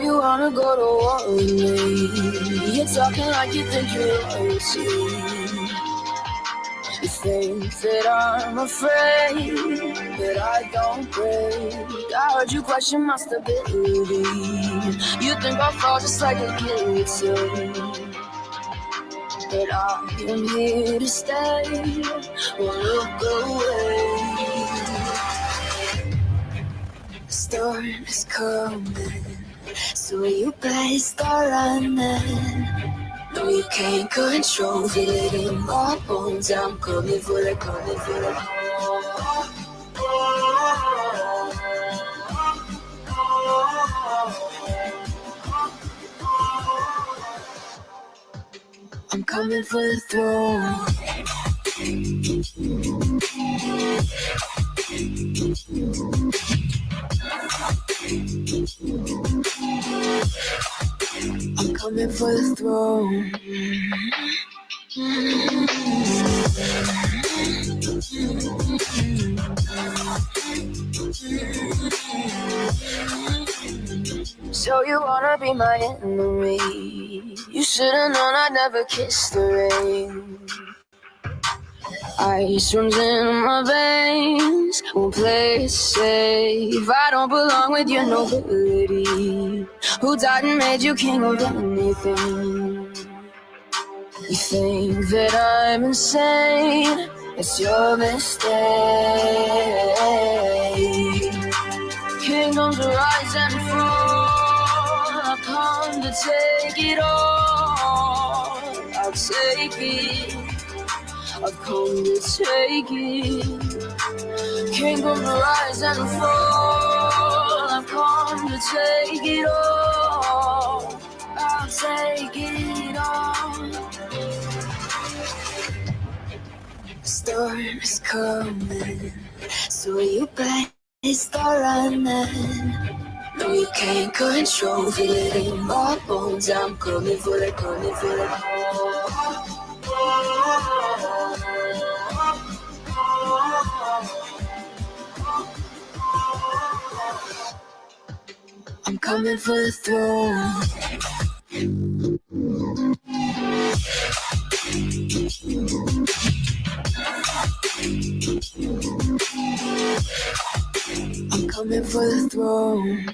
you wanna go to war with me? You're talking like you think you're royalty. You think that I'm afraid, but I don't break. I heard you question my stability. You think I'll fall just like a guillotine, but I am here to stay. Won't look away. The storm is coming, so you better start running. No, you can't control it in my bones. I'm coming for it, coming for it. I'm coming for the throne. I'm coming for the throne. So you wanna be my enemy? You should've known I'd never kiss the rain. Ice runs in my veins, won't play it safe. I don't belong with your nobility. Who died and made you king of anything? You think that I'm insane? It's your mistake. Kingdoms rise and fall. I've come to take it all. I'll take it. I've come to take it. Kingdoms rise and fall. I've come to take it all. I'll take it all. The storm is coming, so you better start running. No, you can't control it in my bones. I'm coming for it, coming for it. I'm coming for the throne. I'm coming for the throne.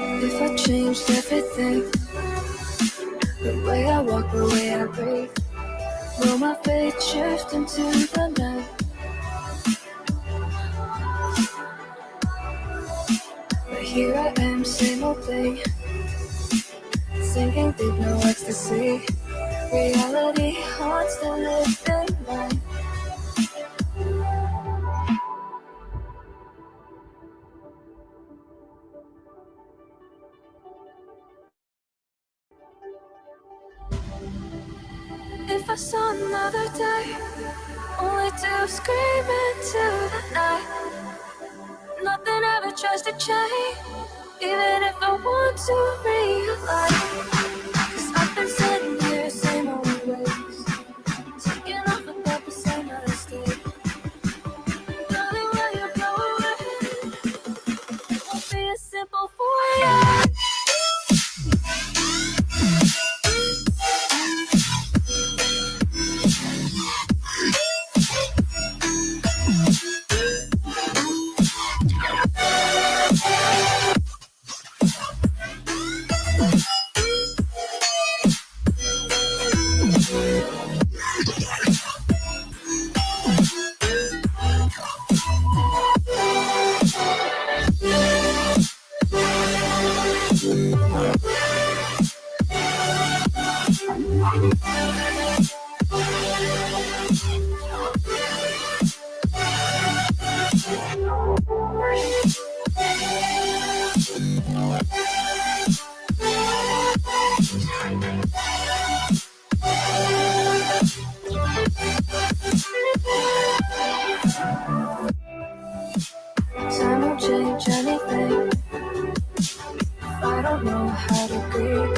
If I changed everything, the way I walk, the way I breathe, will my fate shift into the night? But here I am, same old thing, sinking deep, no ecstasy. Reality haunts the living mind. If I saw another day, only to scream into the night. Nothing ever tries to change, even if I want to realize. 'Cause I've been sitting here, same old ways, taking off without the same mistake. Darling, will you go away? It won't be as simple for you. Time won't change anything if I don't know how to breathe.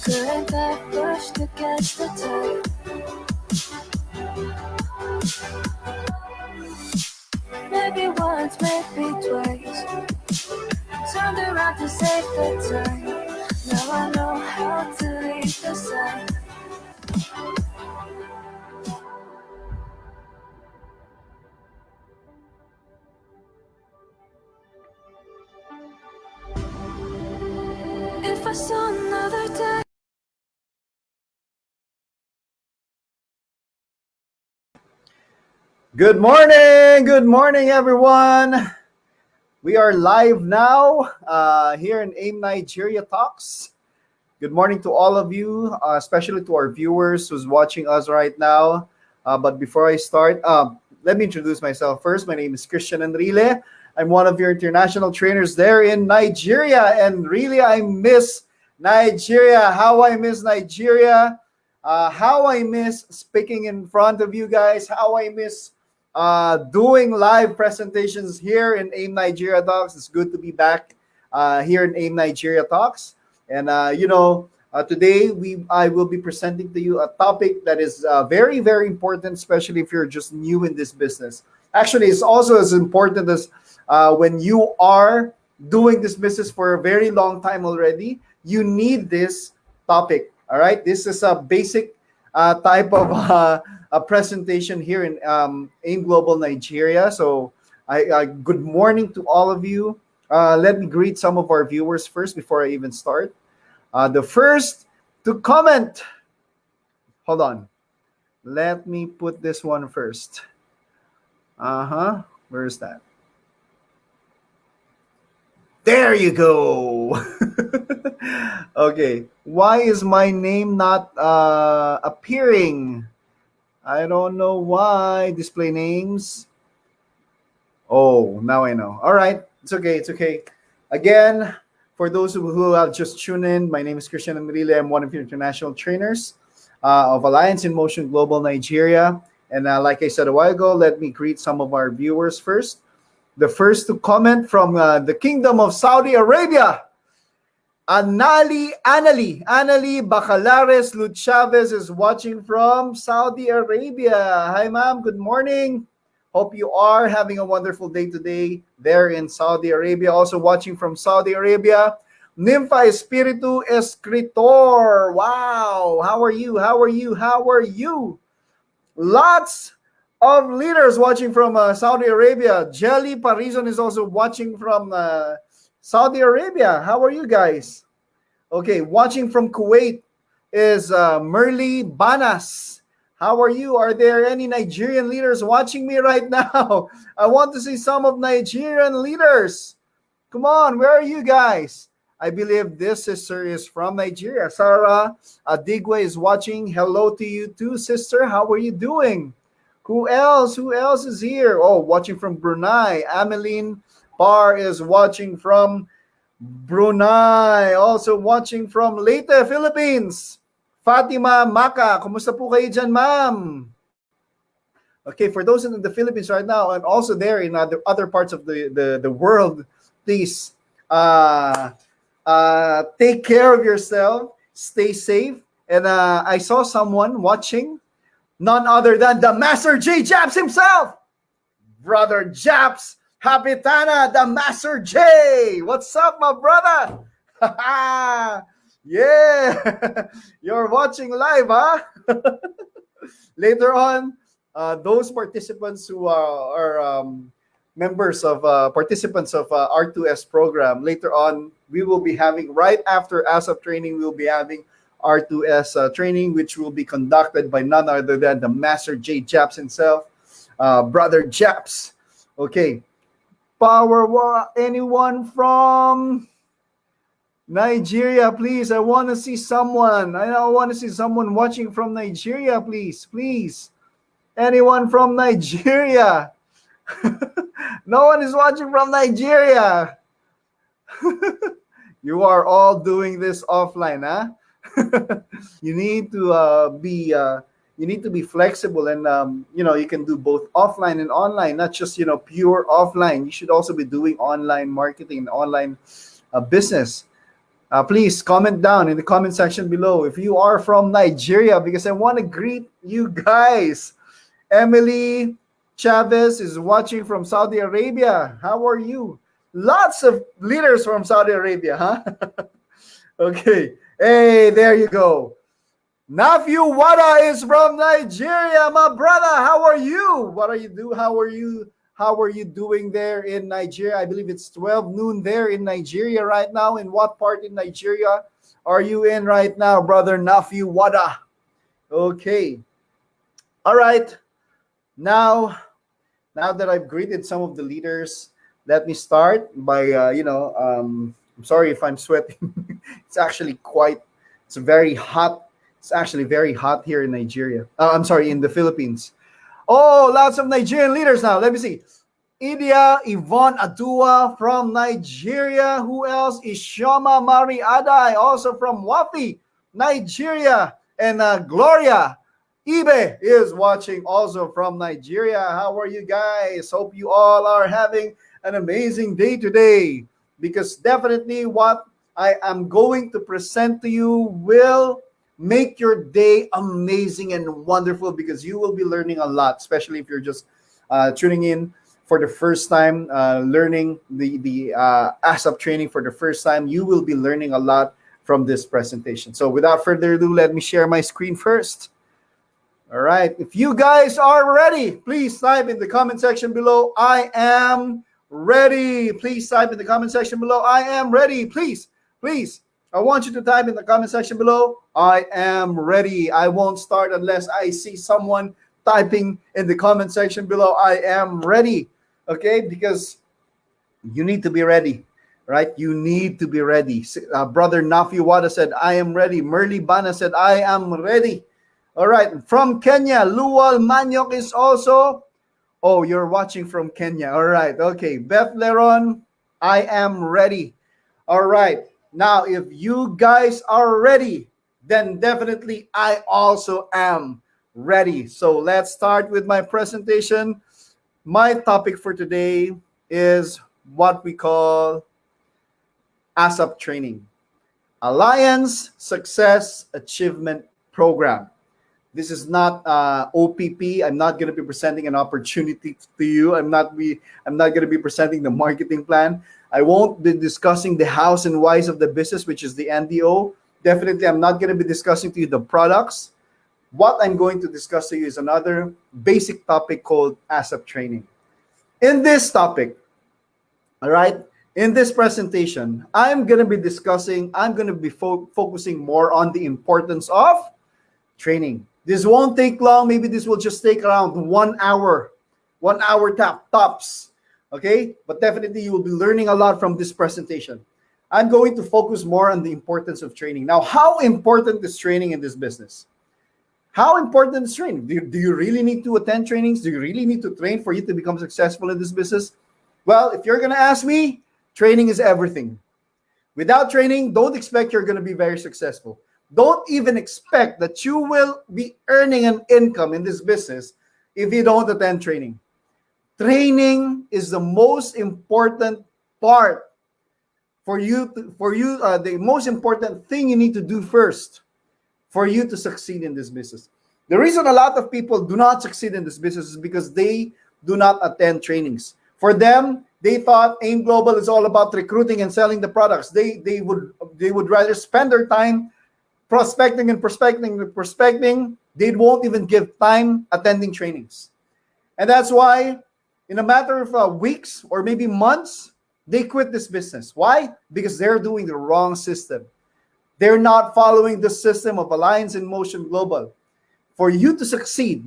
Couldn't get pushed against the tide. Maybe once, maybe twice. Turned around to save the time. Now I know how to leave the side. If I saw another day. Good morning, everyone. We are live now here in AIM Nigeria Talks. Good morning to all of you, especially to our viewers who's watching us right now. But before I start, let me introduce myself first. My name is Christian Enrile. I'm one of your international trainers there in Nigeria, and really I miss Nigeria. How I miss Nigeria. How I miss speaking in front of you guys. How I miss doing live presentations here in AIM Nigeria Talks. It's good to be back here in AIM Nigeria Talks. And today I will be presenting to you a topic that is very, very important, especially if you're just new in this business. Actually, it's also as important as when you are doing this business for a very long time already. You need this topic. All right, this is a basic type of a presentation here in AIM Global Nigeria. So, good morning to all of you. Let me greet some of our viewers first before I even start. The first to comment. Hold on. Let me put this one first. Where is that? There you go. Okay. Why is my name not appearing? I don't know why. Display names. Oh, now I know. All right. It's okay. It's okay. Again, for those who have just tuned in, my name is Christian Enrile. I'm one of your international trainers of Alliance in Motion Global Nigeria. And like I said a while ago, let me greet some of our viewers first. The first to comment from the Kingdom of Saudi Arabia, Anali Bacalares Lud Chavez is watching from Saudi Arabia. Hi, ma'am. Good morning. Hope you are having a wonderful day today there in Saudi Arabia. Also watching from Saudi Arabia, Nympha Espiritu Escritor. Wow. How are you? How are you? How are you? Lots of leaders watching from Saudi Arabia. Jelly Parizon is also watching from Saudi Arabia. How are you guys? Okay, watching from Kuwait is Merly Banas. How are you? Are there any Nigerian leaders watching me right now? I want to see some of Nigerian leaders. Come on, where are you guys? I believe this sister is from Nigeria. Sarah Adigwe is watching. Hello to you too, sister. How are you doing? Who else? Who else is here? Oh, watching from Brunei. Ameline Bar is watching from Brunei. Also watching from Leyte, Philippines. Fatima Maka. Kumusta po kayo dyan, ma'am? Okay, for those in the Philippines right now and also there in other parts of the world, please take care of yourself. Stay safe. And I saw someone watching. None other than the Master J Japs himself. Brother Japs, Habitana, the Master J. What's up, my brother? Yeah. You're watching live, huh? Later on, those participants who are members of participants of R2S program, later on, we will be having, right after ASAP training, we'll be having R2S training, which will be conducted by none other than the Master J Japs himself, Brother Japs. Okay. Anyone from Nigeria, please. I want to see someone. I want to see someone watching from Nigeria, please. Please. Anyone from Nigeria? No one is watching from Nigeria. You are all doing this offline, huh? You need to be flexible, and you can do both offline and online, not just pure offline. You should also be doing online marketing and online business. Please comment down in the comment section below if you are from Nigeria, because I want to greet you guys. Emily Chavez is watching from Saudi Arabia. How are you? Lots of leaders from Saudi Arabia, huh? Okay. Hey, there you go. Nephew Wada is from Nigeria, my brother. How are you? What are you do? How are you? How are you doing there in Nigeria? I believe it's 12 noon there in Nigeria right now. In what part in Nigeria are you in right now, brother Nephew Wada? Okay. All right. Now, now that I've greeted some of the leaders, let me start by I'm sorry if I'm sweating. It's actually it's very hot. It's actually very hot here in Nigeria. I'm sorry, in the Philippines. Oh, lots of Nigerian leaders now. Let me see. Idia Yvonne Adua from Nigeria. Who else? Ishoma Mari Adai, also from Wafi, Nigeria. And Gloria Ibe is watching also from Nigeria. How are you guys? Hope you all are having an amazing day today. Because definitely what I am going to present to you will make your day amazing and wonderful, because you will be learning a lot, especially if you're just tuning in for the first time, learning the ASAP training for the first time. You will be learning a lot from this presentation. So without further ado, let me share my screen first. All right. If you guys are ready, please type in the comment section below, I am ready. Please type in the comment section below, I am ready. Please, please. I want you to type in the comment section below, I am ready. I won't start unless I see someone typing in the comment section below, I am ready. Okay? Because you need to be ready, right? You need to be ready. Brother Nafi Wada said, I am ready. Merly Bana said, I am ready. All right. From Kenya, Luwal Manyok is also. Oh, you're watching from Kenya. All right. Okay. Beth Leron, I am ready. All right. Now, if you guys are ready, then definitely I also am ready. So let's start with my presentation. My topic for today is what we call ASAP training, Alliance Success Achievement Program. This is not OPP. I'm not going to be presenting an opportunity to you. I'm not going to be presenting the marketing plan. I won't be discussing the hows and whys of the business, which is the NDO. Definitely, I'm not going to be discussing to you the products. What I'm going to discuss to you is another basic topic called ASAP training. In this topic, all right, in this presentation, I'm going to be focusing more on the importance of training. This won't take long. Maybe this will just take around 1 hour, 1 hour tops. Okay? But definitely you will be learning a lot from this presentation. I'm going to focus more on the importance of training. Now, how important is training in this business? How important is training? Do you really need to attend trainings? Do you really need to train for you to become successful in this business? Well, if you're going to ask me, training is everything. Without training, don't expect you're going to be very successful. Don't even expect that you will be earning an income in this business if you don't attend training. Training is the most important part the most important thing you need to do first for you to succeed in this business. The reason a lot of people do not succeed in this business is because they do not attend trainings. For them, they thought AIM Global is all about recruiting and selling the products. They would rather spend their time prospecting. They won't even give time attending trainings. And that's why in a matter of weeks or maybe months, they quit this business. Why? Because they're doing the wrong system. They're not following the system of Alliance in Motion Global. For you to succeed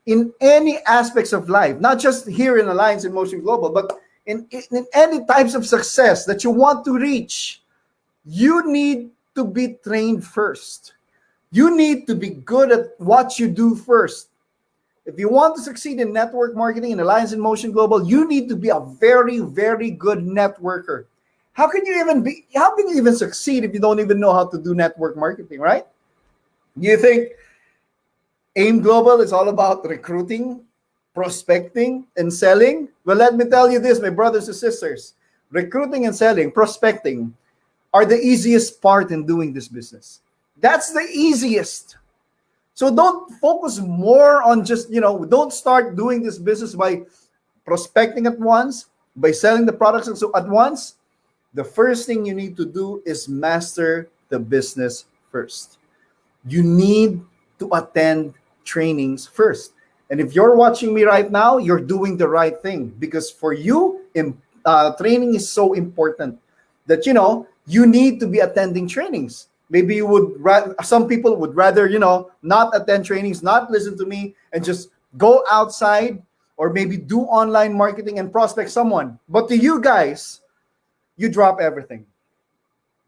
in any aspects of life, not just here in Alliance in Motion Global, but in any types of success that you want to reach, You need to be trained first. You need to be good at what you do first. If you want to succeed in network marketing and Alliance in Motion Global, you need to be a very, very good networker. How can you even succeed if you don't even know how to do network marketing, right? You think AIM Global is all about recruiting, prospecting, and selling? Well, let me tell you this, my brothers and sisters. Recruiting and selling, prospecting are the easiest part in doing this business. That's the easiest. So don't focus more on just, don't start doing this business by prospecting at once, by selling the products at once. The first thing you need to do is master the business first. You need to attend trainings first. And if you're watching me right now, you're doing the right thing, because for you, training is so important that, you need to be attending trainings. Maybe some people would rather, not attend trainings, not listen to me, and just go outside or maybe do online marketing and prospect someone. But to you guys, you drop everything.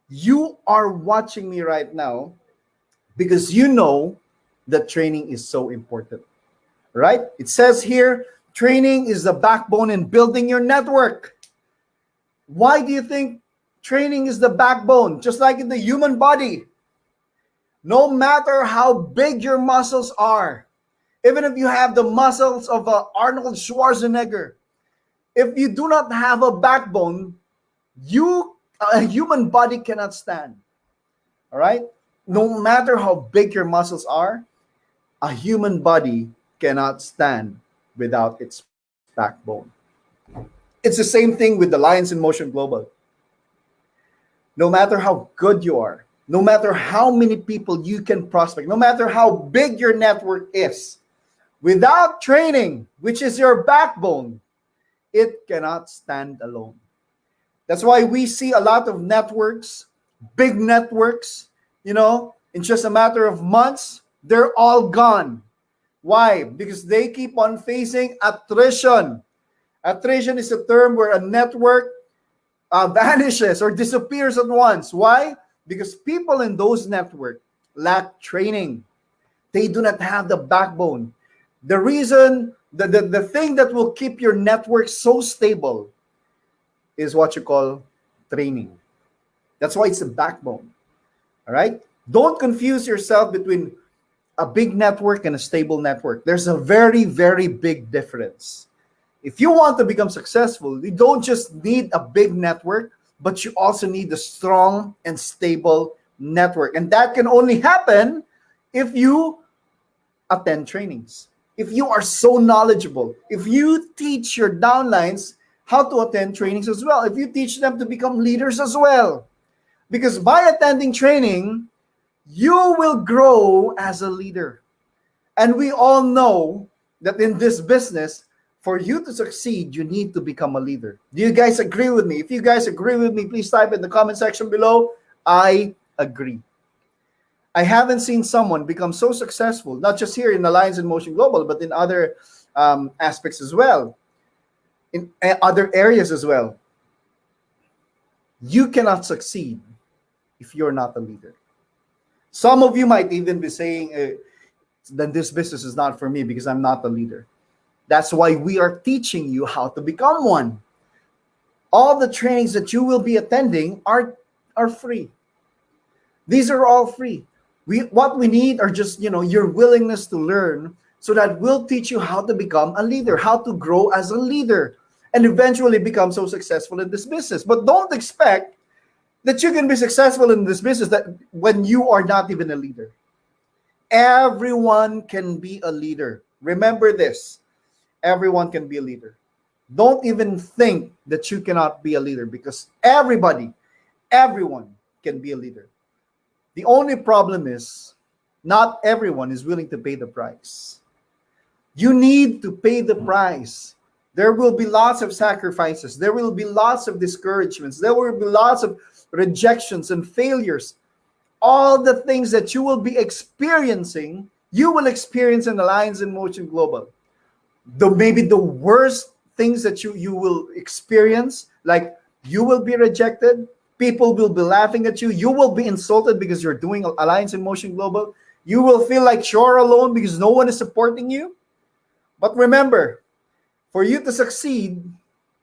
You are watching me right now because you know that training is so important, right? It says here, training is the backbone in building your network. Why do you think training is the backbone? Just like in the human body, no matter how big your muscles are, even if you have the muscles of Arnold Schwarzenegger, if you do not have a backbone, a human body cannot stand. All right? No matter how big your muscles are, a human body cannot stand without its backbone. It's the same thing with the Lions in Motion Global. No matter how good you are, no matter how many people you can prospect, no matter how big your network is, without training, which is your backbone, it cannot stand alone. That's why we see a lot of networks, big networks, in just a matter of months, they're all gone. Why? Because they keep on facing attrition. Attrition is a term where a network vanishes or disappears at once. Why? Because people in those networks lack training. They do not have the backbone. The reason, the thing that will keep your network so stable is what you call training. That's why it's the backbone. All right? Don't confuse yourself between a big network and a stable network. There's a very, very big difference. If you want to become successful, you don't just need a big network, but you also need a strong and stable network. And that can only happen if you attend trainings. If you are so knowledgeable, if you teach your downlines how to attend trainings as well, if you teach them to become leaders as well. Because by attending training, you will grow as a leader. And we all know that in this business, for you to succeed, you need to become a leader. Do you guys agree with me? If you guys agree with me, please type in the comment section below, I agree. I haven't seen someone become so successful, not just here in Alliance in Motion Global, but in other aspects as well, in other areas as well. You cannot succeed if you're not a leader. Some of you might even be saying, then this business is not for me because I'm not a leader. That's why we are teaching you how to become one. All the trainings that you will be attending are free. These are all free. What we need are just, your willingness to learn, so that we'll teach you how to become a leader, how to grow as a leader, and eventually become so successful in this business. But don't expect that you can be successful in this business when you are not even a leader. Everyone can be a leader. Remember this. Everyone can be a leader. Don't even think that you cannot be a leader, because everyone can be a leader. The only problem is not everyone is willing to pay the price. You need to pay the price. There will be lots of sacrifices. There will be lots of discouragements. There will be lots of rejections and failures. All the things that you will be experiencing, you will experience in Alliance in Motion Global. Maybe the worst things that you will experience, like you will be rejected, People will be laughing at you. You will be insulted because you're doing Alliance in Motion Global. You will feel like you're alone because no one is supporting you. But remember, for you to succeed,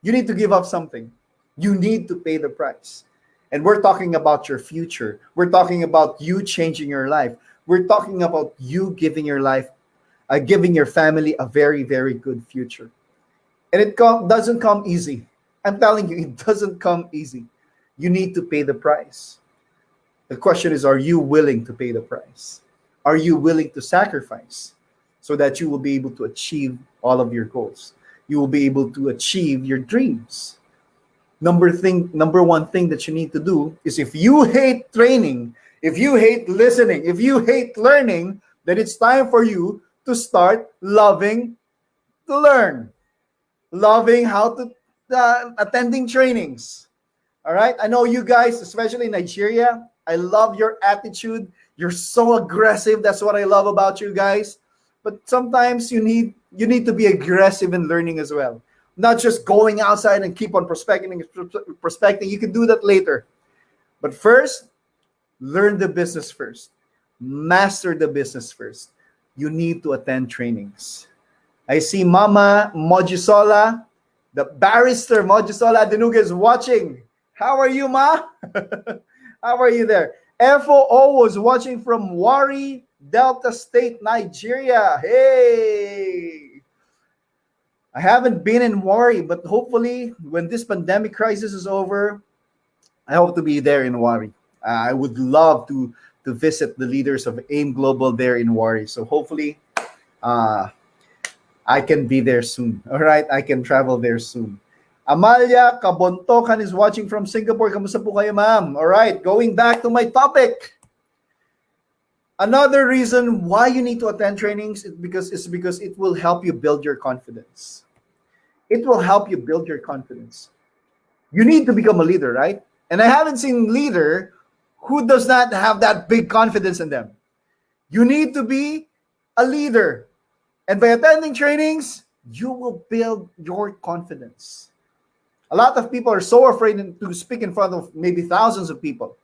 you need to give up something. You need to pay the price. And we're talking about your future. We're talking about you changing your life. We're talking about you giving your life, giving your family a very, very good future. And doesn't come easy. I'm telling you, it doesn't come easy. You need to pay the price. The question is, are you willing to pay the price? Are you willing to sacrifice so that you will be able to achieve all of your goals? You will be able to achieve your dreams. Number one thing that you need to do is, if you hate training, if you hate listening, if you hate learning, then it's time for you to start loving to learn, loving how to attending trainings. All right. I know you guys, especially in Nigeria, I love your attitude. You're so aggressive. That's what I love about you guys. But sometimes you need to be aggressive in learning as well. Not just going outside and keep on prospecting. You can do that later. But first, learn the business first. Master the business first. You need to attend trainings. I see Mama Mojisola, the barrister Mojisola Denuga is watching. How are you, Ma? How are you there? FOO was watching from Wari, Delta State, Nigeria. Hey! I haven't been in Wari, but hopefully when this pandemic crisis is over, I hope to be there in Wari. I would love to visit the leaders of AIM Global there in Wari. So hopefully I can be there soon. All right? I can travel there soon. Amalia Kabontokan is watching from Singapore. Kamusta po kayo, ma'am? All right, going back to my topic. Another reason why you need to attend trainings is because it will help you build your confidence. It will help you build your confidence. You need to become a leader, right? And I haven't seen leader who does not have that big confidence in them. You need to be a leader. And by attending trainings, you will build your confidence. A lot of people are so afraid to speak in front of maybe thousands of people.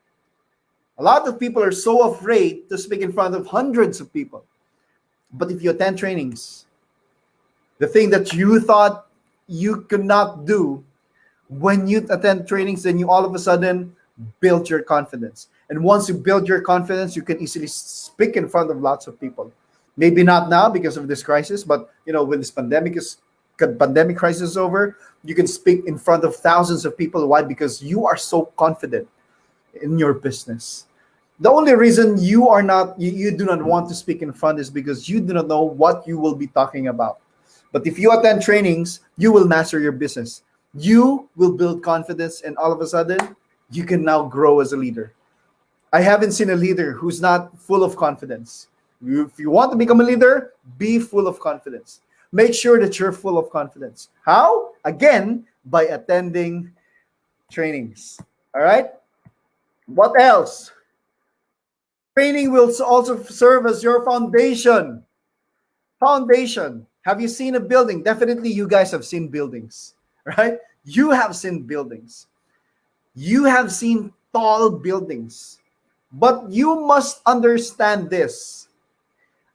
A lot of people are so afraid to speak in front of hundreds of people. But if you attend trainings, the thing that you thought you could not do, when you attend trainings, then you all of a sudden build your confidence. And once you build your confidence, you can easily speak in front of lots of people. Maybe not now because of this crisis, but when this pandemic crisis is over, you can speak in front of thousands of people. Why? Because you are so confident in your business. The only reason you do not want to speak in front is because you do not know what you will be talking about. But if you attend trainings, you will master your business. You will build confidence, and all of a sudden, you can now grow as a leader. I haven't seen a leader who's not full of confidence. If you want to become a leader, be full of confidence. Make sure that you're full of confidence. How? Again, by attending trainings. All right? What else? Training will also serve as your foundation. Foundation. Have you seen a building? Definitely you guys have seen buildings, right? You have seen buildings. You have seen tall buildings. But you must understand this.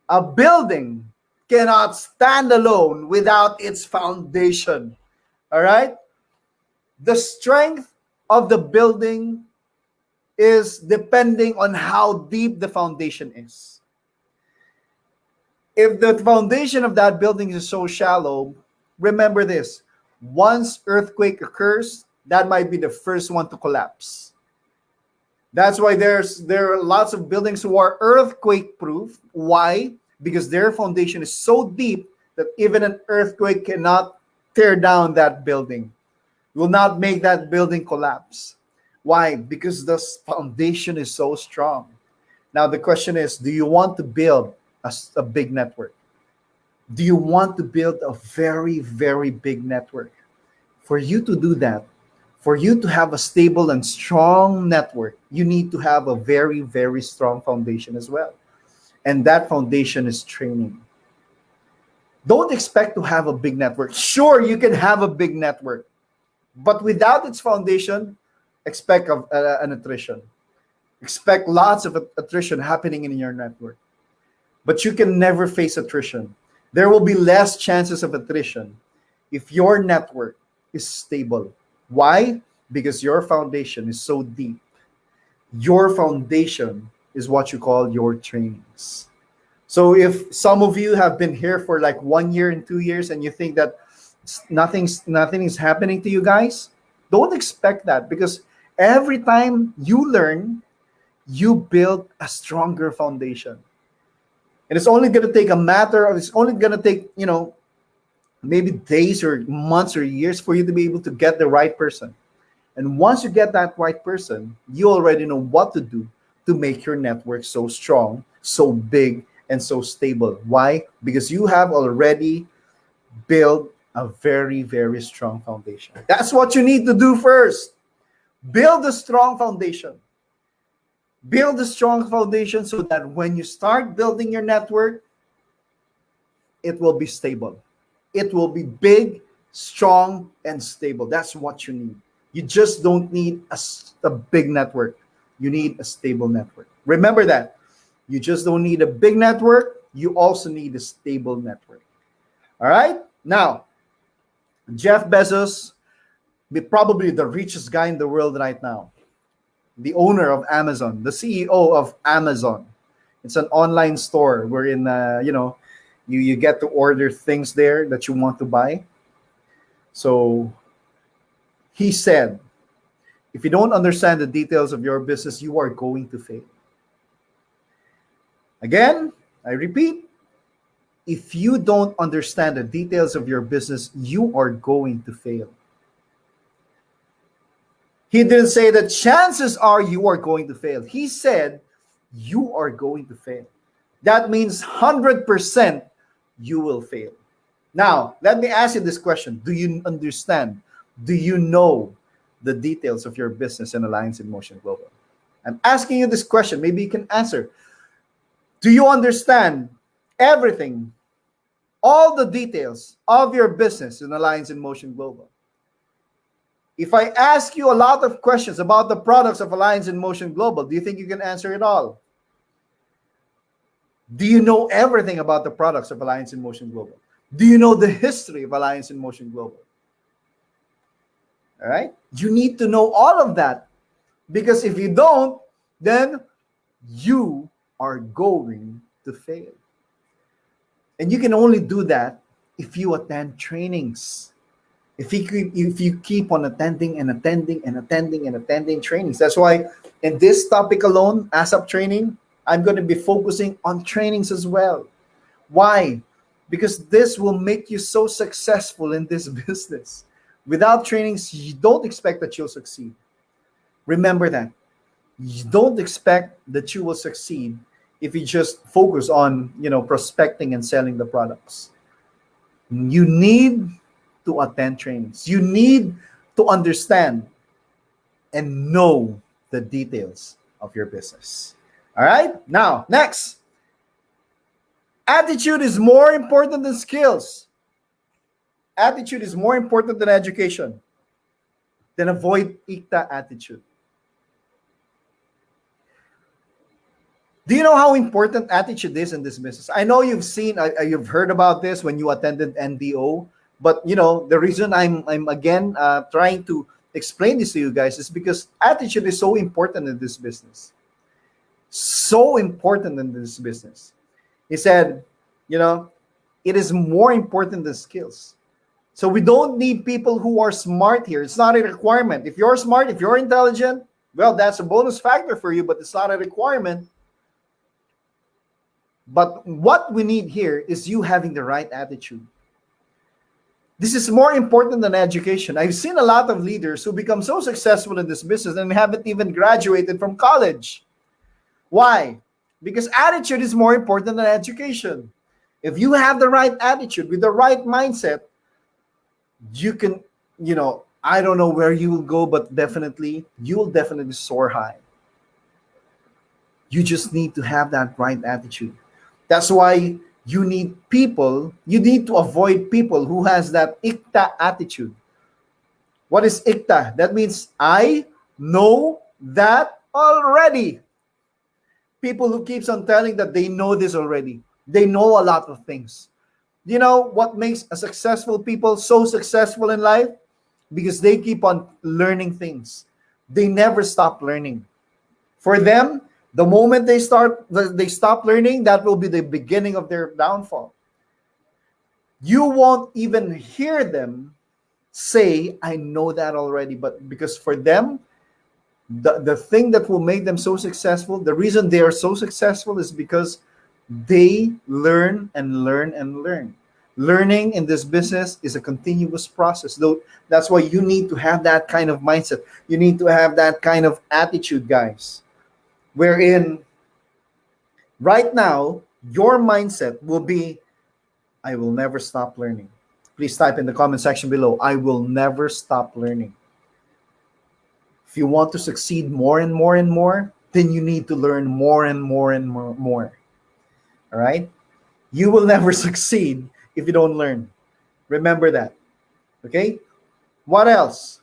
A building cannot stand alone without its foundation. All right? The strength of the building is depending on how deep the foundation is. If the foundation of that building is so shallow, remember this. Once earthquake occurs, that might be the first one to collapse. That's why there are lots of buildings who are earthquake proof. Why? Because their foundation is so deep that even an earthquake cannot tear down that building. Will not make that building collapse. Why? Because the foundation is so strong. Now the question is, do you want to build a big network? Do you want to build a very, very big network? For you to do that, for you to have a stable and strong network, you need to have a very, very strong foundation as well. And that foundation is training. Don't expect to have a big network. Sure, you can have a big network, but without its foundation, expect an attrition. Expect lots of attrition happening in your network. But you can never face attrition. There will be less chances of attrition if your network is stable. Why? Because your foundation is so deep. Your foundation is what you call your trainings. So if some of you have been here for like 1 year and 2 years and you think that nothing is happening to you guys, don't expect that, because every time you learn, you build a stronger foundation. And it's only going to take a matter of, it's only going to take, maybe days or months or years for you to be able to get the right person. And once you get that right person, you already know what to do to make your network so strong, so big, and so stable. Why? Because you have already built a very, very strong foundation. That's what you need to do first. Build a strong foundation. Build a strong foundation so that when you start building your network, it will be stable. It will be big, strong, and stable. That's what you need. You just don't need a big network. You need a stable network. Remember that. You just don't need a big network. You also need a stable network. All right? Now, Jeff Bezos, probably the richest guy in the world right now, the owner of Amazon, the CEO of Amazon. It's an online store wherein, you get to order things there that you want to buy. So he said, if you don't understand the details of your business, you are going to fail. Again, I repeat, if you don't understand the details of your business, you are going to fail. He didn't say that chances are you are going to fail. He said you are going to fail. That means 100% you will fail. Now, let me ask you this question. Do you understand? Do you know the details of your business and Alliance in Motion Global? I'm asking you this question. Maybe you can answer. Do you understand everything, all the details of your business in Alliance in Motion Global? If I ask you a lot of questions about the products of Alliance in Motion Global, do you think you can answer it all? Do you know everything about the products of Alliance in Motion Global? Do you know the history of Alliance in Motion Global? All right? You need to know all of that, because if you don't, then you are going to fail. And you can only do that if you attend trainings. If you keep on attending trainings. That's why in this topic alone, ASAP training, I'm going to be focusing on trainings as well. Why? Because this will make you so successful in this business. Without trainings, you don't expect that you'll succeed. Remember that. You don't expect that you will succeed if you just focus on, prospecting and selling the products. You need to attend trainings. You need to understand and know the details of your business. All right? Now, next. Attitude is more important than skills. Attitude is more important than education. Then avoid IKTA attitude. Do you know how important attitude is in this business? I know you've heard about this when you attended NDO, but the reason I'm again trying to explain this to you guys is because attitude is so important in this business. So important in this business. He said, it is more important than skills. So we don't need people who are smart here. It's not a requirement. If you're smart, if you're intelligent, well, that's a bonus factor for you, but it's not a requirement. But what we need here is you having the right attitude. This is more important than education. I've seen a lot of leaders who become so successful in this business and haven't even graduated from college. Why? Because attitude is more important than education. If you have the right attitude with the right mindset, you can, I don't know where you will go, but you will definitely soar high. You just need to have that right attitude. That's why you need to avoid people who has that IKTA attitude. What is IKTA? That means I know that already. People who keeps on telling that they know this already. They know a lot of things. You know what makes a successful people so successful in life? Because they keep on learning things. They never stop learning. For them, the moment they stop learning, that will be the beginning of their downfall. You won't even hear them say, I know that already. But because for them, the thing that will make them so successful, the reason they are so successful is because they learn and learn and learn. Learning in this business is a continuous process. Though that's why you need to have that kind of mindset. You need to have that kind of attitude, guys. Wherein right now, your mindset will be, I will never stop learning. Please type in the comment section below, I will never stop learning. If you want to succeed more and more and more, then you need to learn more and more and more. All right? You will never succeed if you don't learn. Remember that. Okay? What else?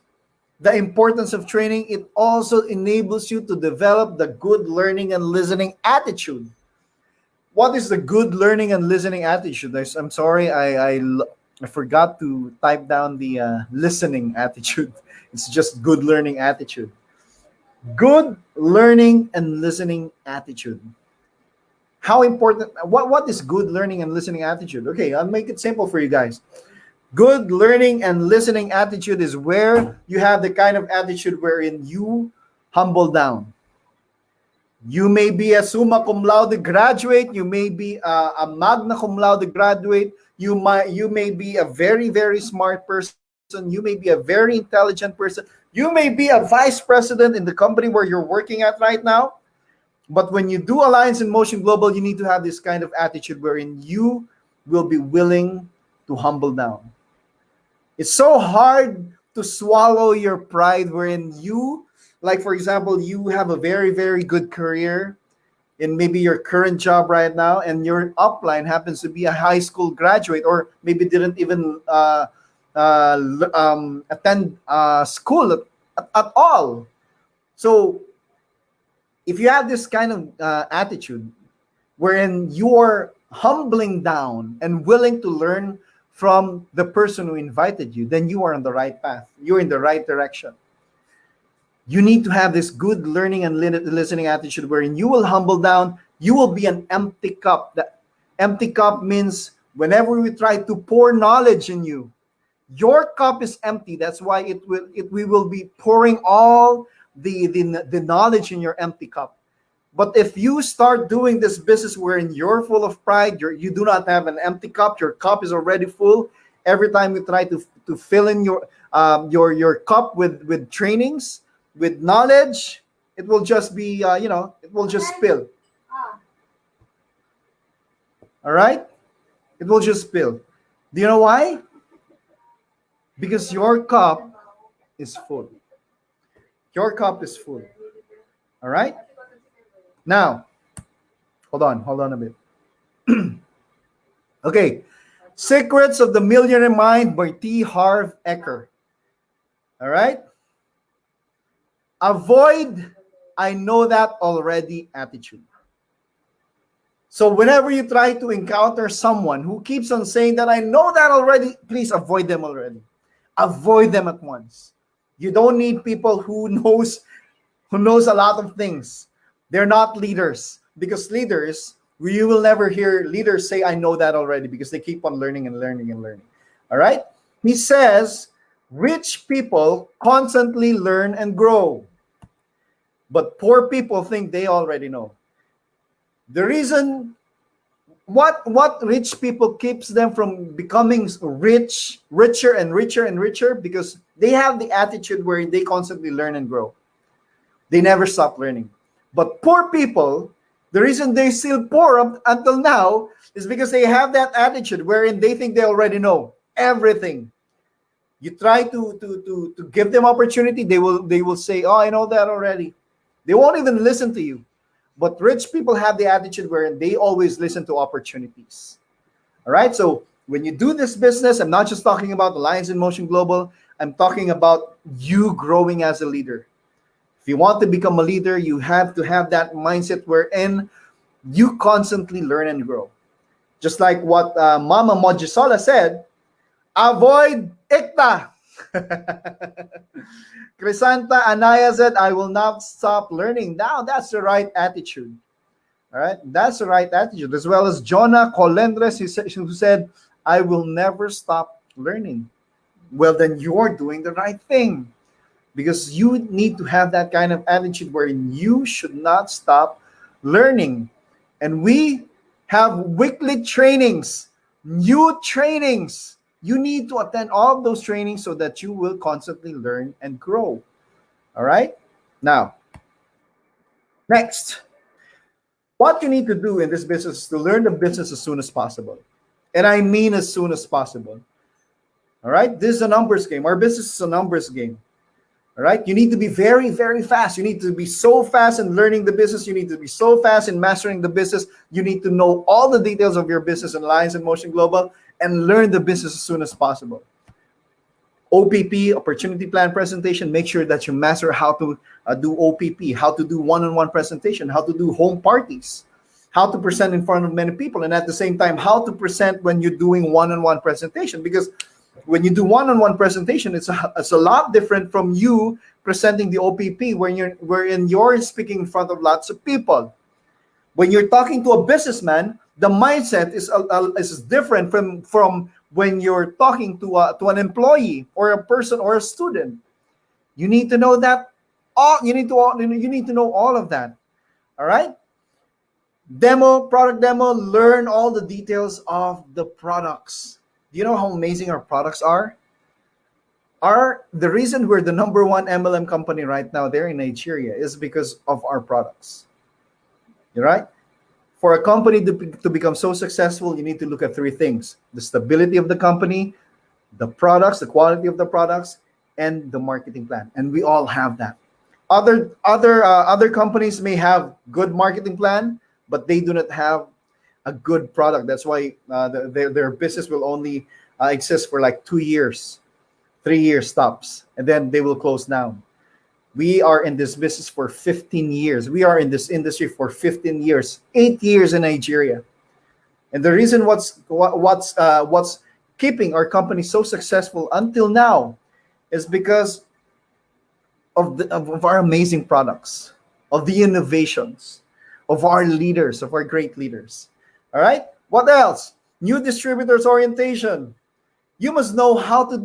The importance of training, it also enables you to develop the good learning and listening attitude. What is the good learning and listening attitude? I'm sorry, I forgot to type down the listening attitude. It's just good learning attitude. Good learning and listening attitude. How important, what is good learning and listening attitude? Okay, I'll make it simple for you guys. Good learning and listening attitude is where you have the kind of attitude wherein you humble down. You may be a summa cum laude graduate, you may be a magna cum laude graduate, you may be a very very smart person, you may be a very intelligent person, you may be a vice president in the company where you're working at right now. But when you do Alliance in Motion Global, you need to have this kind of attitude wherein you will be willing to humble down. It's so hard to swallow your pride wherein you, like for example, you have a very, very good career in maybe your current job right now, and your upline happens to be a high school graduate or maybe didn't even attend school at all. So if you have this kind of attitude wherein you're humbling down and willing to learn from the person who invited you, then you are on the right path. You're in the right direction. You need to have this good learning and listening attitude wherein you will humble down. You will be an empty cup. The empty cup means whenever we try to pour knowledge in you, your cup is empty. That's why we will be pouring all the knowledge in your empty cup. But if you start doing this business wherein you're full of pride, you do not have an empty cup, your cup is already full. Every time you try to fill in your cup with trainings, with knowledge, it will just be it will just spill. All right, it will just spill. Do you know why? Because your cup is full. Your cup is full. All right. Now, hold on a bit. Okay, Secrets of the Millionaire Mind by T. Harv Eker. All right. Avoid I know that already attitude. So whenever you try to encounter someone who keeps on saying that I know that already, please avoid them already. Avoid them at once. You don't need people who knows a lot of things. They're not leaders, because leaders, you will never hear leaders say I know that already, because they keep on learning and learning and learning. All right? He says rich people constantly learn and grow, but poor people think they already know. The reason what rich people keeps them from becoming richer and richer and richer, because they have the attitude where they constantly learn and grow. They never stop learning. But poor people, the reason they're still poor up until now is because they have that attitude wherein they think they already know everything. You try to give them opportunity, they will say, oh, I know that already. They won't even listen to you. But rich people have the attitude wherein they always listen to opportunities. All right. So when you do this business, I'm not just talking about Alliance in Motion Global. I'm talking about you growing as a leader. If you want to become a leader, you have to have that mindset wherein you constantly learn and grow. Just like what Mama Mojisola said, avoid ICTA. Crisanta Anaya said, I will not stop learning. Now, that's the right attitude. All right, that's the right attitude. As well as Jonah Colendres, who said, I will never stop learning. Well, then you're doing the right thing, because you need to have that kind of attitude where you should not stop learning. And we have weekly trainings, new trainings. You need to attend all of those trainings so that you will constantly learn and grow. All right? Now, next, what you need to do in this business is to learn the business as soon as possible. And I mean as soon as possible. All right? This is a numbers game. Our business is a numbers game. All right? You need to be very, very fast. You need to be so fast in learning the business. You need to be so fast in mastering the business. You need to know all the details of your business and Alliance in Motion Global and learn the business as soon as possible. OPP, opportunity plan presentation, make sure that you master how to do OPP, how to do one-on-one presentation, how to do home parties, how to present in front of many people, and at the same time, how to present when you're doing one-on-one presentation. Because when you do one-on-one presentation, it's a lot different from you presenting the OPP wherein you're speaking in front of lots of people. When you're talking to a businessman, the mindset is different from when you're talking to an employee or a person or a student. You need to know that you need to know all of that. All right? Product demo, learn all the details of the products. Do you know how amazing our products are? The reason we're the number one MLM company right now there in Nigeria is because of our products. You're right? For a company to become so successful, you need to look at three things: the stability of the company, the products, the quality of the products, and the marketing plan. And we all have that. Other companies may have good marketing plan, but they do not have a good product. That's why their business will only exist for like 2 years, 3 years tops, and then they will close down. We are in this business for 15 years. We are in this industry for 15 years, 8 years in Nigeria. And the reason what's keeping our company so successful until now is because of our amazing products, of the innovations, of our leaders, of our great leaders. All right? What else? New distributors orientation. You must know how to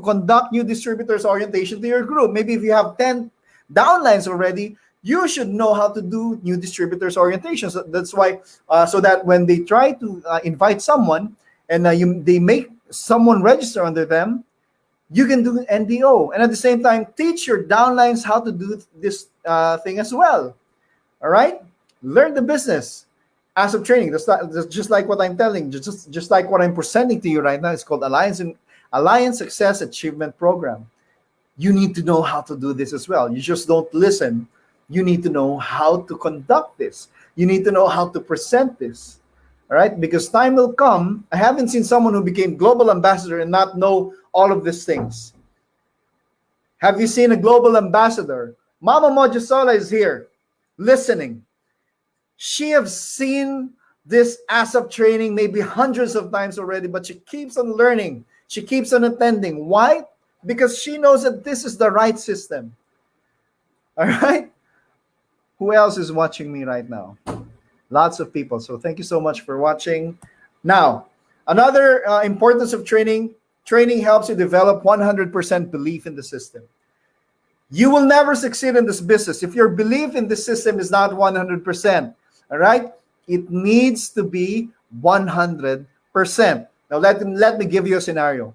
conduct new distributors orientation to your group. Maybe if you have 10 downlines already, you should know how to do new distributors orientation. So that's why, so that when they try to invite someone and they make someone register under them, you can do NDO. And at the same time, teach your downlines how to do this thing as well. All right? Learn the business. As of training, that's just like what I'm telling, just like what I'm presenting to you right now. It's called Alliance Success Achievement Program. You need to know how to do this as well. You just don't listen. You need to know how to conduct this. You need to know how to present this. All right? Because time will come. I haven't seen someone who became global ambassador and not know all of these things. Have you seen a global ambassador? Mama Mojisola is here, listening. She has seen this ASAP training maybe hundreds of times already, but she keeps on learning. She keeps on attending. Why? Because she knows that this is the right system. All right? Who else is watching me right now? Lots of people. So thank you so much for watching. Now, another importance of training. Training helps you develop 100% belief in the system. You will never succeed in this business if your belief in the system is not 100%. All right? It needs to be 100%. Now, let me give you a scenario.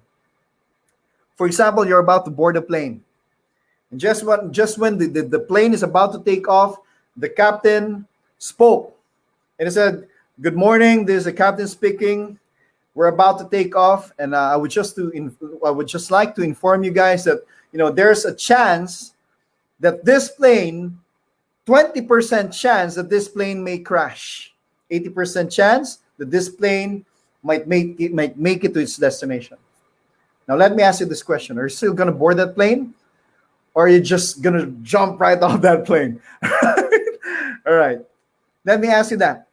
For example, you're about to board a plane. And just when the plane is about to take off, the captain spoke. And he said, "Good morning, this is the captain speaking. We're about to take off. And I would just like to inform you guys that, there's a chance that this plane, 20% chance that this plane may crash, 80% chance that this plane might make it to its destination. Now let me ask you this question: are you still going to board that plane, or are you just gonna jump right off that plane? All right. Let me ask you that.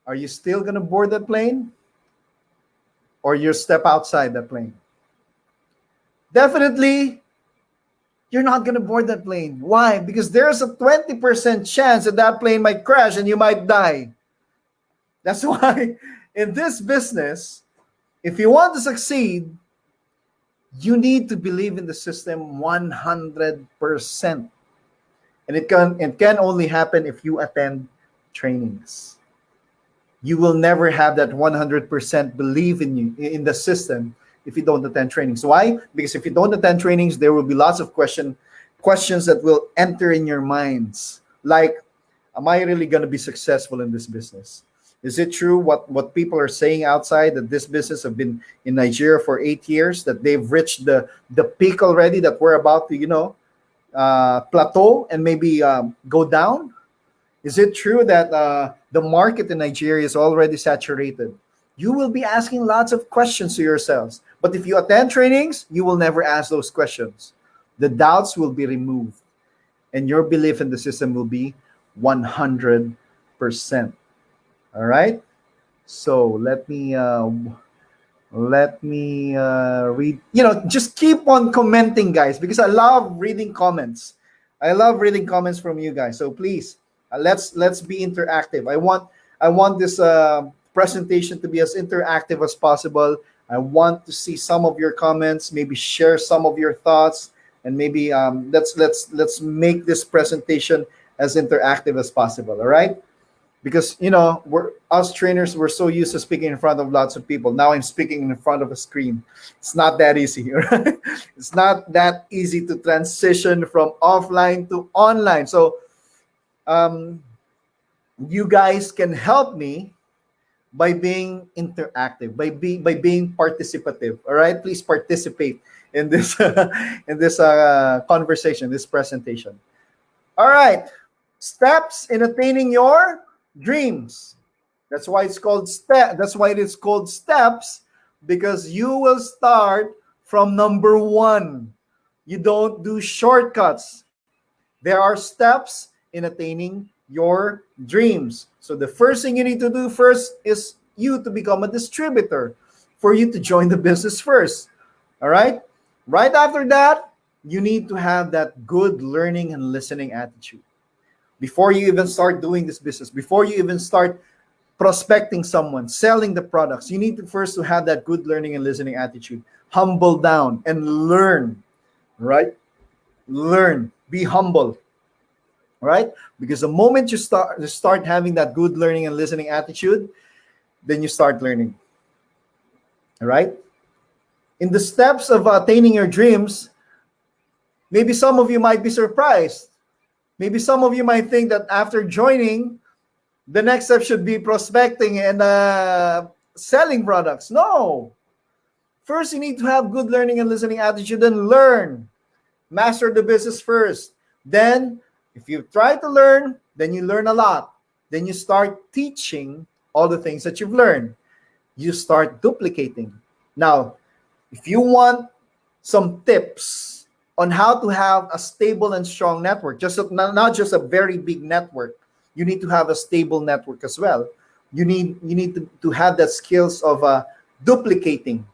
Are you still gonna board that plane, or you step outside that plane? Definitely, you're not gonna board that plane. Why? Because there's a 20% chance that that plane might crash and you might die. That's why in this business, if you want to succeed, you need to believe in the system 100%. And it can only happen if you attend trainings. You will never have that 100% belief in you in the system if you don't attend trainings. Why? Because if you don't attend trainings, there will be lots of questions that will enter in your minds. Like, am I really going to be successful in this business? Is it true what people are saying outside, that this business have been in Nigeria for 8 years, that they've reached the peak already, that we're about to plateau and maybe go down? Is it true that the market in Nigeria is already saturated? You will be asking lots of questions to yourselves. But if you attend trainings, you will never ask those questions. The doubts will be removed, and your belief in the system will be 100%. All right. So let me read. Just keep on commenting, guys, because I love reading comments. I love reading comments from you guys. So please, let's be interactive. I want this presentation to be as interactive as possible. I want to see some of your comments, maybe share some of your thoughts, and maybe let's make this presentation as interactive as possible. All right. Because we're us trainers, we're so used to speaking in front of lots of people. Now I'm speaking in front of a screen. It's not that easy. Right? It's not that easy to transition from offline to online. So you guys can help me by being interactive, by being participative. All right, please participate in this in this conversation, this presentation. All right, steps in attaining your dreams. That's why it's called step. That's why it is called steps, because you will start from number one. You don't do shortcuts. There are steps in attaining your dreams. So the first thing you need to do first is you to become a distributor, for you to join the business first. All right? Right after that, you need to have that good learning and listening attitude. Before you even start doing this business, before you even start prospecting someone, selling the products, you need to first to have that good learning and listening attitude. Humble down and learn, right? Learn, be humble, right? Because the moment you start having that good learning and listening attitude, then you start learning, all right? In the steps of attaining your dreams, maybe some of you might be surprised. Maybe some of you might think that after joining, the next step should be prospecting and selling products. No. First, you need to have good learning and listening attitude and learn. Master the business first. Then, if you try to learn, then you learn a lot. Then you start teaching all the things that you've learned. You start duplicating. Now, if you want some tips on how to have a stable and strong network, not just a very big network, you need to have a stable network as well. You need to have that skills of duplicating.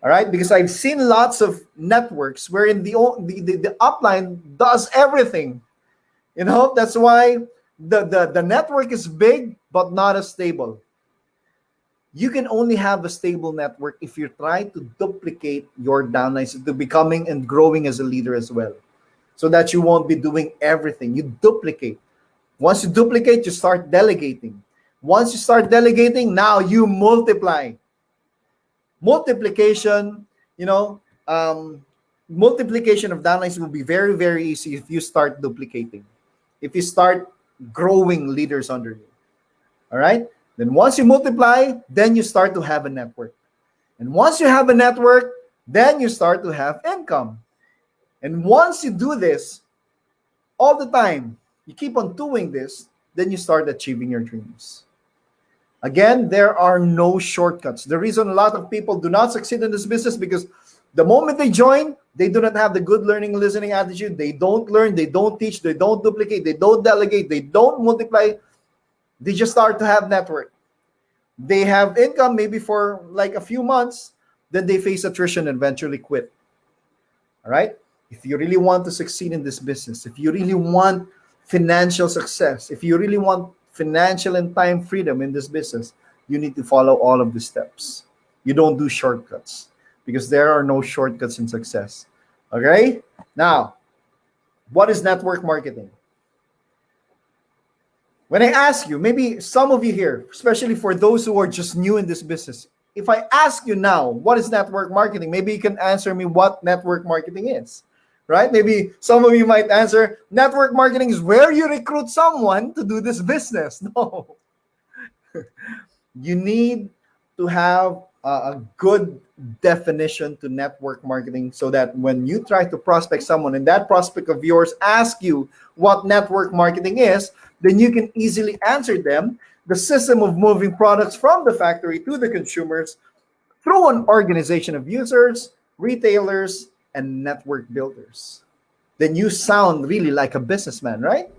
All right, because I've seen lots of networks wherein the upline does everything. That's why the network is big but not as stable. You can only have a stable network if you try to duplicate your downlines into becoming and growing as a leader as well, so that you won't be doing everything. You duplicate. Once you duplicate, you start delegating. Once you start delegating, now you multiply. Multiplication, multiplication of downlines will be very, very easy if you start duplicating, if you start growing leaders under you. All right? Then once you multiply, then you start to have a network. And once you have a network, then you start to have income. And once you do this all the time, you keep on doing this, then you start achieving your dreams. Again, there are no shortcuts. The reason a lot of people do not succeed in this business, because the moment they join, They do not have the good learning listening attitude. They don't learn, they don't teach, they don't duplicate, they don't delegate, they don't multiply. They just start to have network. They have income maybe for like a few months, then they face attrition and eventually quit. All right? If you really want to succeed in this business, if you really want financial success, if you really want financial and time freedom in this business, you need to follow all of the steps. You don't do shortcuts because there are no shortcuts in success. Okay? Now, what is network marketing? When I ask you, maybe some of you here, especially for those who are just new in this business, if I ask you now, what is network marketing? Maybe you can answer me what network marketing is, right? Maybe some of you might answer, network marketing is where you recruit someone to do this business. No, you need to have a good definition to network marketing so that when you try to prospect someone and that prospect of yours ask you what network marketing is, then you can easily answer them the system of moving products from the factory to the consumers through an organization of users, retailers, and network builders. Then you sound really like a businessman, right?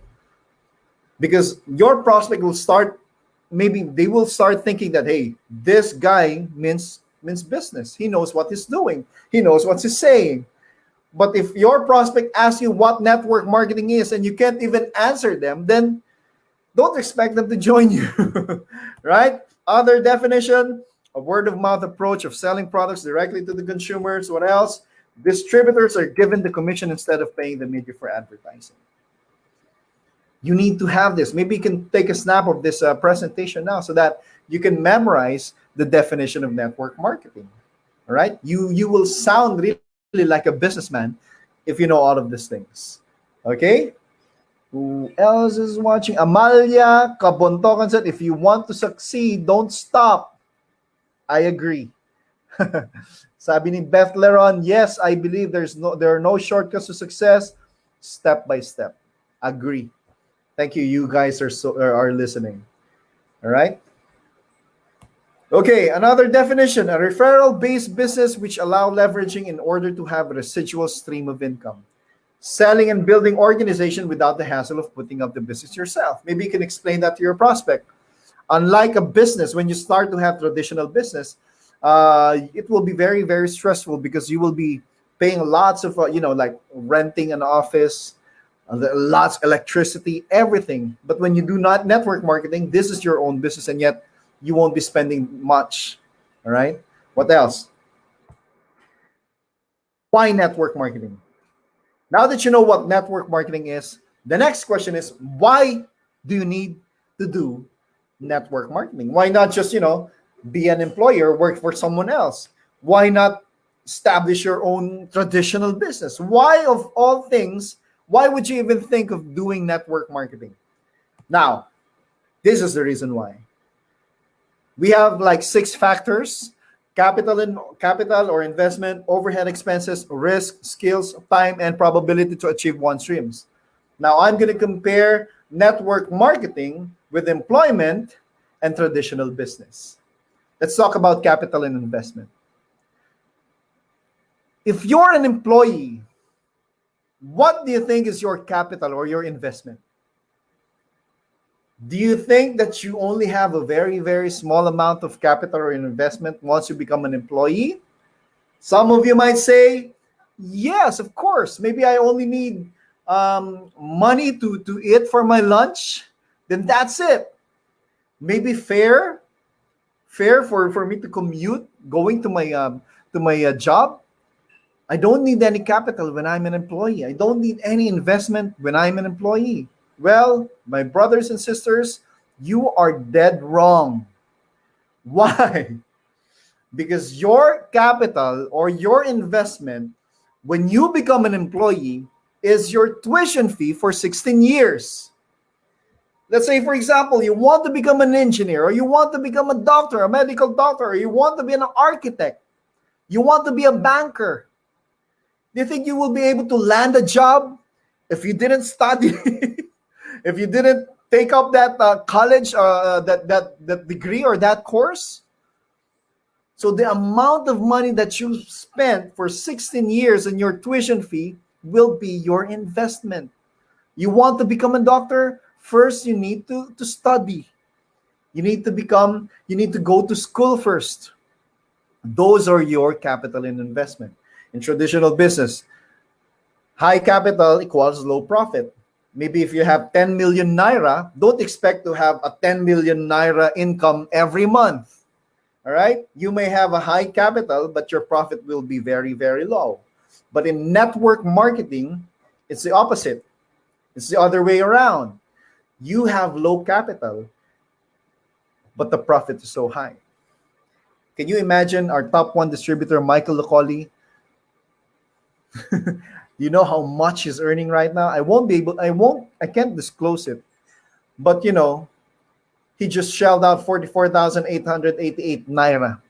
Because your prospect will start, maybe they will start thinking that, hey, this guy means business. He knows what he's doing. He knows what he's saying. But if your prospect asks you what network marketing is and you can't even answer them, then don't expect them to join you, right? Other definition, a word of mouth approach of selling products directly to the consumers. What else? Distributors are given the commission instead of paying the media for advertising. You need to have this. Maybe you can take a snap of this presentation now so that you can memorize the definition of network marketing. All right? You will sound really like a businessman if you know all of these things. Okay? Who else is watching? Amalia Kabontokan said, if you want to succeed, don't stop. I agree. Sabi ni Beth Leron, yes, I believe there are no shortcuts to success, step by step. Agree. Thank you. You guys are listening. All right. Okay, another definition, a referral-based business which allow leveraging in order to have a residual stream of income. Selling and building organization without the hassle of putting up the business yourself. Maybe you can explain that to your prospect. Unlike a business, when you start to have traditional business, it will be very, very stressful because you will be paying lots of, like renting an office, lots electricity, everything. But when you do not network marketing, this is your own business, and yet you won't be spending much. All right. What else? Why network marketing? Now that you know what network marketing is, the next question is, why do you need to do network marketing? Why not just, be an employer, work for someone else? Why not establish your own traditional business? Why, of all things, why would you even think of doing network marketing? Now, this is the reason why. We have like 6 factors: capital or investment, overhead expenses, risk, skills, time, and probability to achieve one streams. Now, I'm going to compare network marketing with employment and traditional business. Let's talk about capital and investment. If you're an employee, what do you think is your capital or your investment? Do you think that you only have a very, very small amount of capital or investment once you become an employee? Some of you might say, yes, of course. Maybe I only need money to eat for my lunch. Then that's it. Maybe fare for me to commute going to my job. I don't need any capital when I'm an employee. I don't need any investment when I'm an employee. Well, my brothers and sisters, you are dead wrong. Why? Because your capital or your investment when you become an employee is your tuition fee for 16 years. Let's say, for example, you want to become an engineer, or you want to become a doctor, a medical doctor, or you want to be an architect. You want to be a banker. Do you think you will be able to land a job if you didn't study? If you didn't take up that college, that degree or that course? So the amount of money that you spent for 16 years in your tuition fee will be your investment. You want to become a doctor? First, you need to study. You need to go to school first. Those are your capital and investment. In traditional business, high capital equals low profit. Maybe if you have 10 million naira, don't expect to have a 10 million naira income every month. All right? You may have a high capital, but your profit will be very, very low. But in network marketing, it's the opposite. It's the other way around. You have low capital, but the profit is so high. Can you imagine our top one distributor, Michael Locoli? You know how much he's earning right now? I can't disclose it. But he just shelled out 44,888 naira.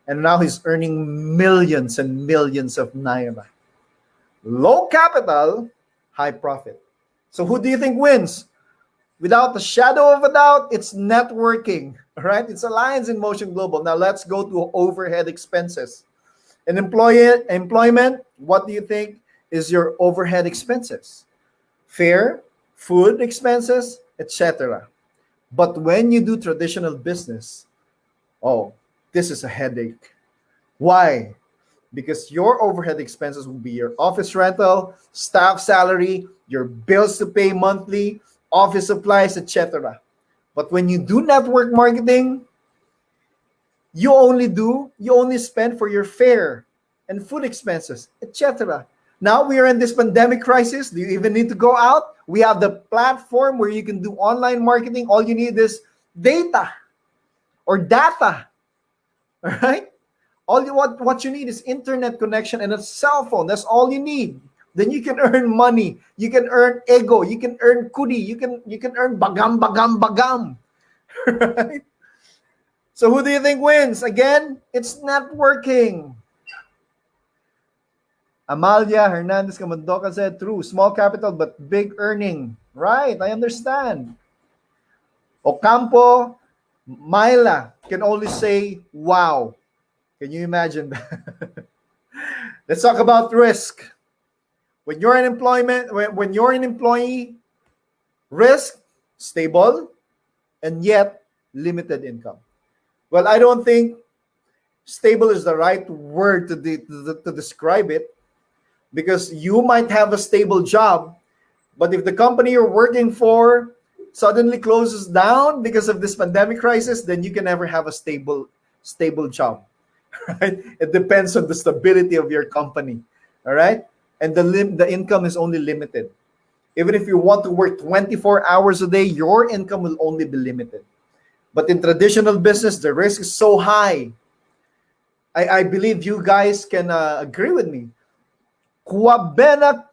And now he's earning millions and millions of naira. Low capital, high profit. So who do you think wins? Without a shadow of a doubt, it's networking. All right? It's Alliance in Motion Global. Now let's go to overhead expenses. In employment, what do you think is your overhead expenses? Fare, food expenses, etc. But when you do traditional business, oh, this is a headache. Why? Because your overhead expenses will be your office rental, staff salary, your bills to pay monthly, office supplies, etc. But when you do network marketing, you only spend for your fare and food expenses, etc. Now we are in this pandemic crisis. Do you even need to go out? We have the platform where you can do online marketing. All you need is data or data. All right? What you need is internet connection and a cell phone. That's all you need. Then you can earn money. You can earn ego. You can earn kudi. You can earn bagam bagam bagam. Right? So who do you think wins? Again, it's networking. Amalia Hernandez Camandoca said, true, small capital but big earning. Right, I understand. Ocampo Myla can only say, wow. Can you imagine that? Let's talk about risk. When you're when you're an employee, risk, stable, and yet limited income. Well, I don't think stable is the right word to describe it, because you might have a stable job, but if the company you're working for suddenly closes down because of this pandemic crisis, then you can never have a stable job. Right? It depends on the stability of your company. All right? And the income is only limited. Even if you want to work 24 hours a day, your income will only be limited. But in traditional business, the risk is so high. I believe you guys can agree with me. Kwabena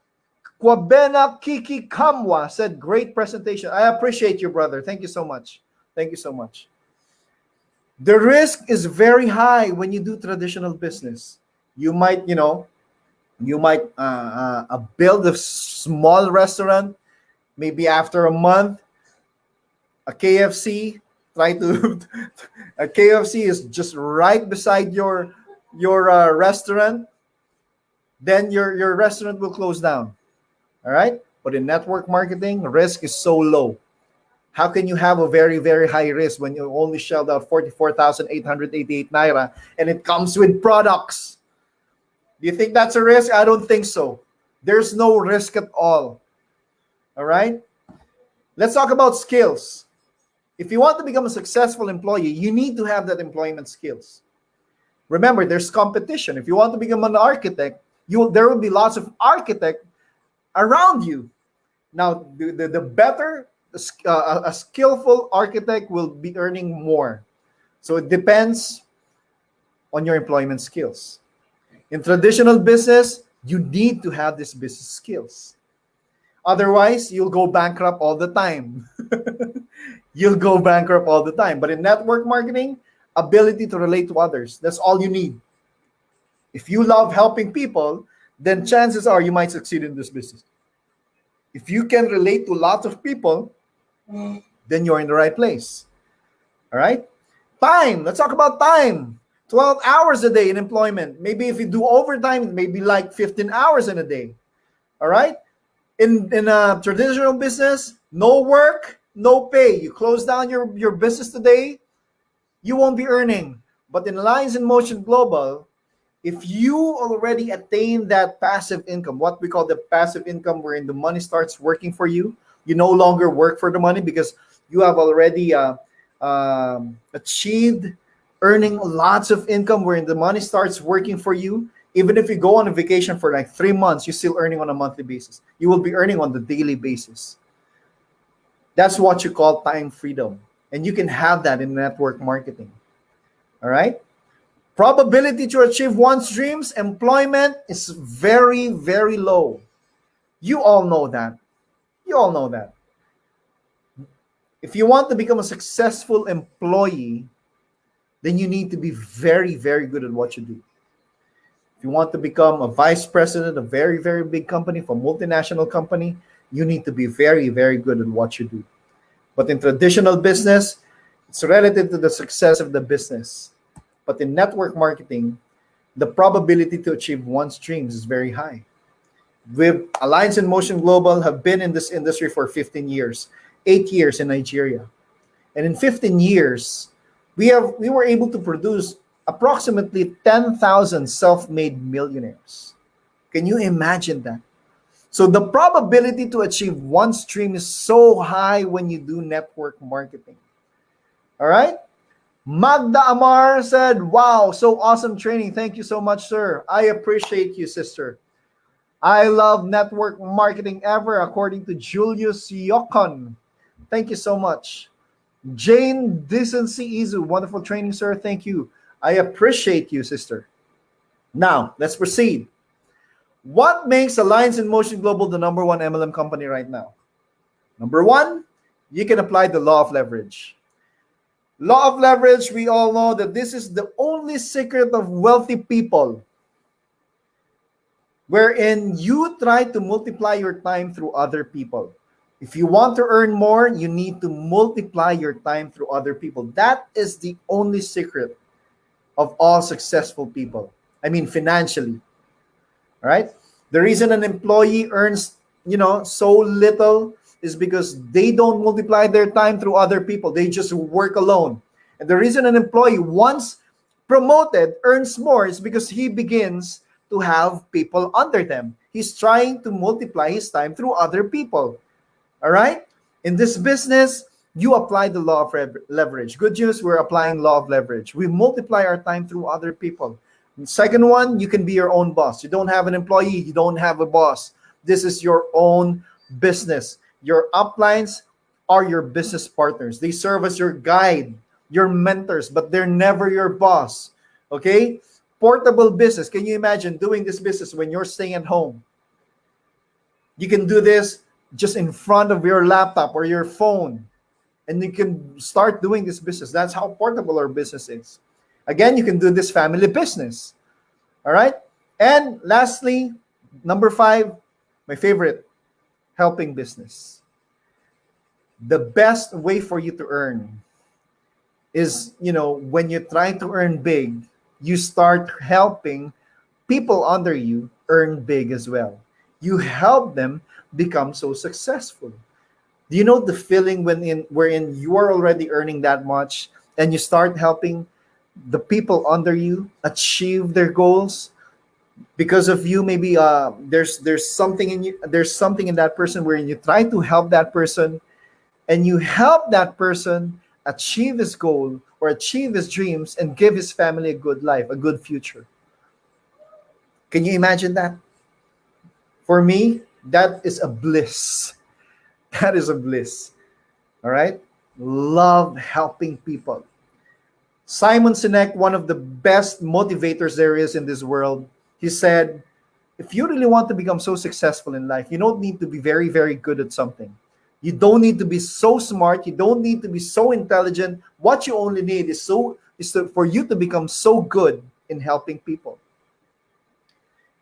Kiki Kamwa said, great presentation. I appreciate you, brother. Thank you so much. Thank you so much. The risk is very high when you do traditional business. You might build a small restaurant. Maybe after a month, a KFC. A KFC is just right beside your restaurant. Then your restaurant will close down. All right? But in network marketing, risk is so low. How can you have a very, very high risk when you only shelled out 44,888 naira and it comes with products? Do you think that's a risk? I don't think so. There's no risk at all. All right? Let's talk about skills. If you want to become a successful employee, you need to have that employment skills. Remember, there's competition. If you want to become an architect, there will be lots of architects around you. Now, the better a skillful architect will be earning more. So it depends on your employment skills. In traditional business, you need to have these business skills. Otherwise, you'll go bankrupt all the time. You'll go bankrupt all the time. But in network marketing, ability to relate to others, that's all you need. If you love helping people, then chances are you might succeed in this business. If you can relate to lots of people, then you're in the right place. All right? Time. Let's talk about time. 12 hours a day in employment. Maybe if you do overtime, maybe like 15 hours in a day. All right? In a traditional business, no work, no pay. You close down your business today, you won't be earning. But in Lines in Motion Global, if you already attain that passive income, what we call the passive income, wherein the money starts working for you, you no longer work for the money because you have already achieved earning lots of income, wherein the money starts working for you. Even if you go on a vacation for like 3 months, you're still earning on a monthly basis. You will be earning on the daily basis. That's what you call time freedom. And you can have that in network marketing. All right? Probability to achieve one's dreams, employment is very, very low. You all know that. You all know that. If you want to become a successful employee, then you need to be very, very good at what you do. If you want to become a vice president of a very, very big company, for a multinational company, you need to be very, very good at what you do. But in traditional business, it's relative to the success of the business. But in network marketing, the probability to achieve one's dreams is very high. With Alliance in Motion Global have been in this industry for 15 years, 8 years in Nigeria. And in 15 years, we were able to produce approximately 10,000 self-made millionaires. Can you imagine that? So the probability to achieve one's dream is so high when you do network marketing. All right? Magda Amar said, wow, so awesome training. Thank you so much, sir. I appreciate you, sister. I love network marketing ever, according to Julius Yokon. Thank you so much. Jane Decency Izu, wonderful training, sir. Thank you. I appreciate you, sister. Now, let's proceed. What makes Alliance in Motion Global the number one MLM company right now? Number one, you can apply the law of leverage. Law of leverage, we all know that this is the only secret of wealthy people, wherein you try to multiply your time through other people. If you want to earn more, you need to multiply your time through other people. That is the only secret of all successful people. I mean, financially. All right? The reason an employee earns, so little is because they don't multiply their time through other people. They just work alone. And the reason an employee, once promoted, earns more is because he begins to have people under them. He's trying to multiply his time through other people. All right? In this business, you apply the law of leverage. Good news, we're applying law of leverage. We multiply our time through other people. And second one, you can be your own boss. You don't have an employee. You don't have a boss. This is your own business. Your uplines are your business partners. They serve as your guide, your mentors, but they're never your boss. Okay? Portable business. Can you imagine doing this business when you're staying at home? You can do this just in front of your laptop or your phone, and you can start doing this business. That's how portable our business is. Again, you can do this family business. All right? And lastly, number 5, my favorite, helping business. The best way for you to earn is, when you try to earn big, you start helping people under you earn big as well. You help them become so successful. Do you know the feeling wherein you are already earning that much and you start helping the people under you achieve their goals? Because of you, maybe there's something in you, there's something in that person wherein you try to help that person, and you help that person achieve his goal or achieve his dreams and give his family a good life, a good future. Can you imagine that? For me, that is a bliss. That is a bliss. All right? Love helping people. Simon Sinek, one of the best motivators there is in this world, he said, if you really want to become so successful in life, you don't need to be very, very good at something. You don't need to be so smart. You don't need to be so intelligent. What you only need for you to become so good in helping people.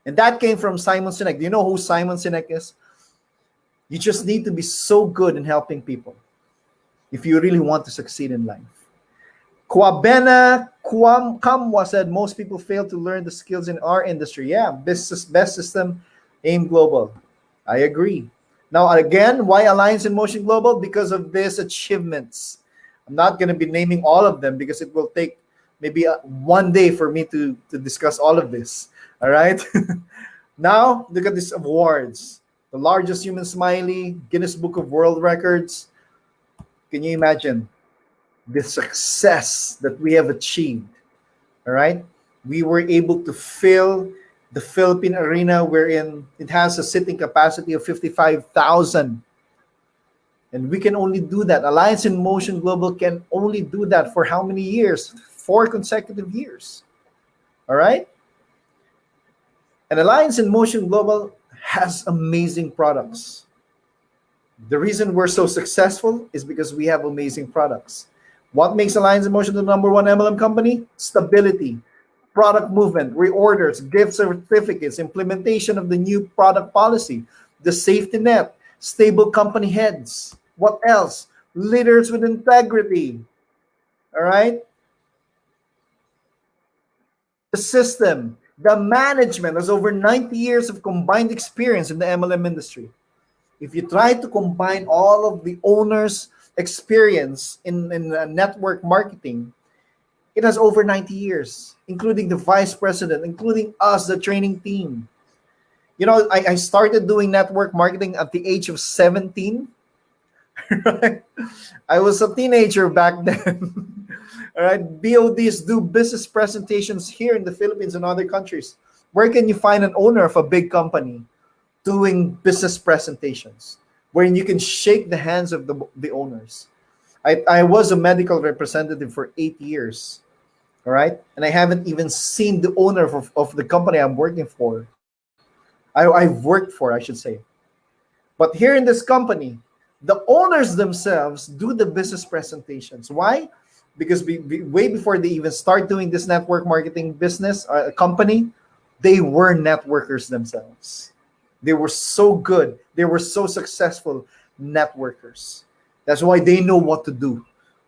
And that came from Simon Sinek. Do you know who Simon Sinek is? You just need to be so good in helping people if you really want to succeed in life. Kwabena Kamwa said most people fail to learn the skills in our industry. Yeah, best system, aim global. I agree. Now again, why Alliance in Motion Global? Because of these achievements. I'm not going to be naming all of them because it will take maybe one day for me to discuss all of this. All right. Now look at these awards: the largest human smiley, Guinness Book of World Records. Can you imagine the success that we have achieved? All right. We were able to fill the Philippine arena wherein it has a sitting capacity of 55,000. And we can only do that. Alliance in Motion Global can only do that for how many years? 4 consecutive years. All right. And Alliance in Motion Global has amazing products. The reason we're so successful is because we have amazing products. What makes Alliance in Motion the number one MLM company? Stability, product movement, reorders, gift certificates, implementation of the new product policy, the safety net, stable company heads. What else? Leaders with integrity. All right. The system, the management has over 90 years of combined experience in the MLM industry. If you try to combine all of the owners' experience in network marketing, it has over 90 years, including the vice president, including us, the training team. You know, I started doing network marketing at the age of 17. Right? I was a teenager back then. All right, BODs do business presentations here in the Philippines and other countries. Where can you find an owner of a big company doing business presentations wherein you can shake the hands of the owners? I was a medical representative for 8 years. All right, and I haven't even seen the owner of the company I'm working for. I've worked for, I should say. But here in this company, the owners themselves do the business presentations. Why? Because way before they even start doing this network marketing business company, they were networkers themselves. They were so good. They were so successful networkers. That's why they know what to do.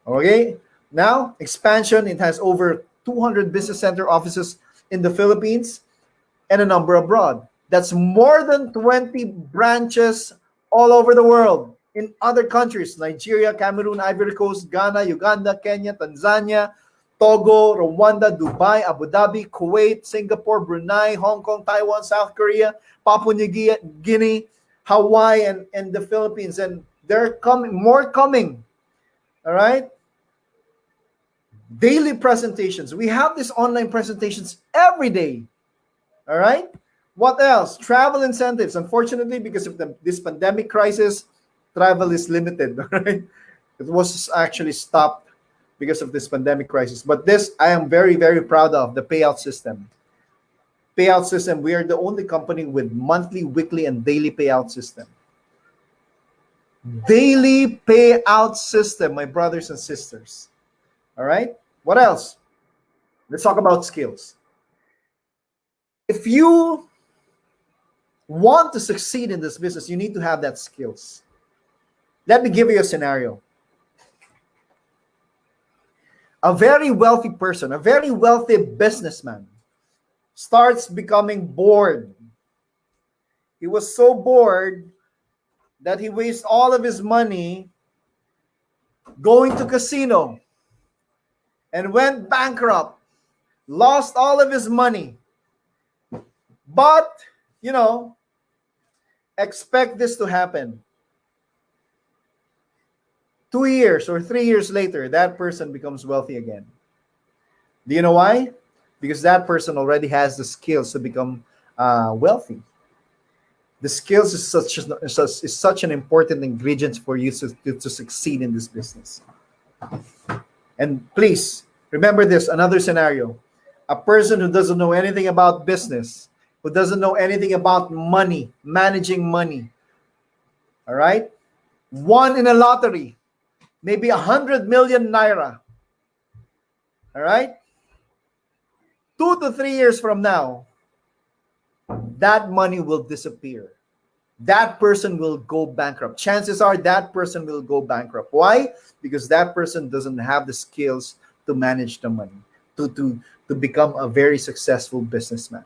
Okay? Now, expansion. It has over 200 business center offices in the Philippines and a number abroad. That's more than 20 branches all over the world in other countries: Nigeria, Cameroon, Ivory Coast, Ghana, Uganda, Kenya, Tanzania, Togo, Rwanda, Dubai, Abu Dhabi, Kuwait, Singapore, Brunei, Hong Kong, Taiwan, South Korea, Papua New Guinea, Hawaii, and the Philippines. And there are more coming. All right? Daily presentations. We have these online presentations every day. All right? What else? Travel incentives. Unfortunately, because of this pandemic crisis, travel is limited. All right? It was actually stopped because of this pandemic crisis. But this, I am very, very proud of the payout system. Payout system, we are the only company with monthly, weekly, and daily payout system. Daily payout system, my brothers and sisters. All right? What else? Let's talk about skills. If you want to succeed in this business, you need to have that skills. Let me give you a scenario. A very wealthy person, a very wealthy businessman, starts becoming bored. He was so bored that he wastes all of his money going to casino and went bankrupt, lost all of his money. But, expect this to happen. 2 years or 3 years later, that person becomes wealthy again. Do you know why? Because that person already has the skills to become wealthy. The skills is such an important ingredient for you to succeed in this business. And please, remember this, another scenario. A person who doesn't know anything about business, who doesn't know anything about money, managing money, all right? Won in a lottery, maybe 100 million naira, all right? 2 to 3 years from now, that money will disappear. That person will go bankrupt. Chances are that person will go bankrupt. Why? Because that person doesn't have the skills to manage the money, to become a very successful businessman.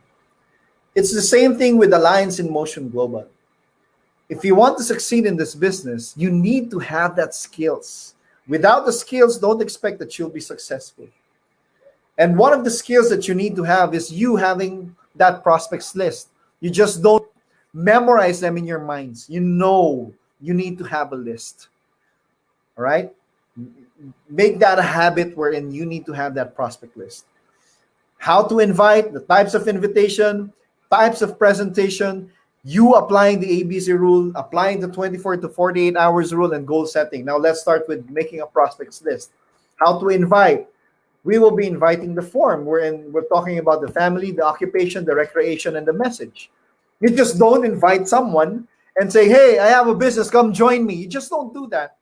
It's the same thing with Alliance in Motion Global. If you want to succeed in this business, you need to have that skills. Without the skills, don't expect that you'll be successful. And one of the skills that you need to have is you having that prospects list. You just don't memorize them in your minds. You know you need to have a list. All right? Make that a habit wherein you need to have that prospect list. How to invite, the types of invitation, types of presentation, you applying the ABC rule, applying the 24 to 48 hours rule, and goal setting. Now let's start with making a prospects list. How to invite. We will be inviting the form wherein we're talking about the family, the occupation, the recreation, and the message. You just don't invite someone and say, hey, I have a business, come join me. You just don't do that.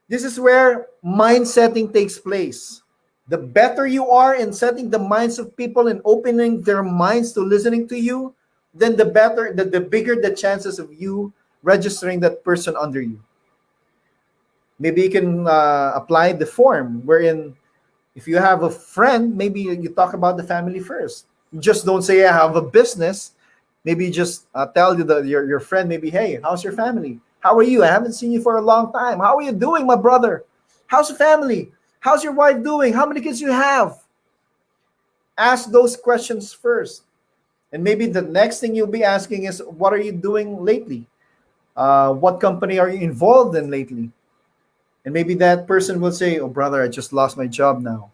This is where mind setting takes place. The better you are in setting the minds of people and opening their minds to listening to you, then the better, the bigger the chances of you registering that person under you. Maybe you can apply the form wherein if you have a friend, maybe you talk about the family first. You just don't say, I have a business. Maybe you just tell your friend, maybe, hey, how's your family? How are you? I haven't seen you for a long time. How are you doing, my brother? How's the family? How's your wife doing? How many kids you have? Ask those questions first. And maybe the next thing you'll be asking is, what are you doing lately? What company are you involved in lately? And maybe that person will say, oh, brother, I just lost my job now.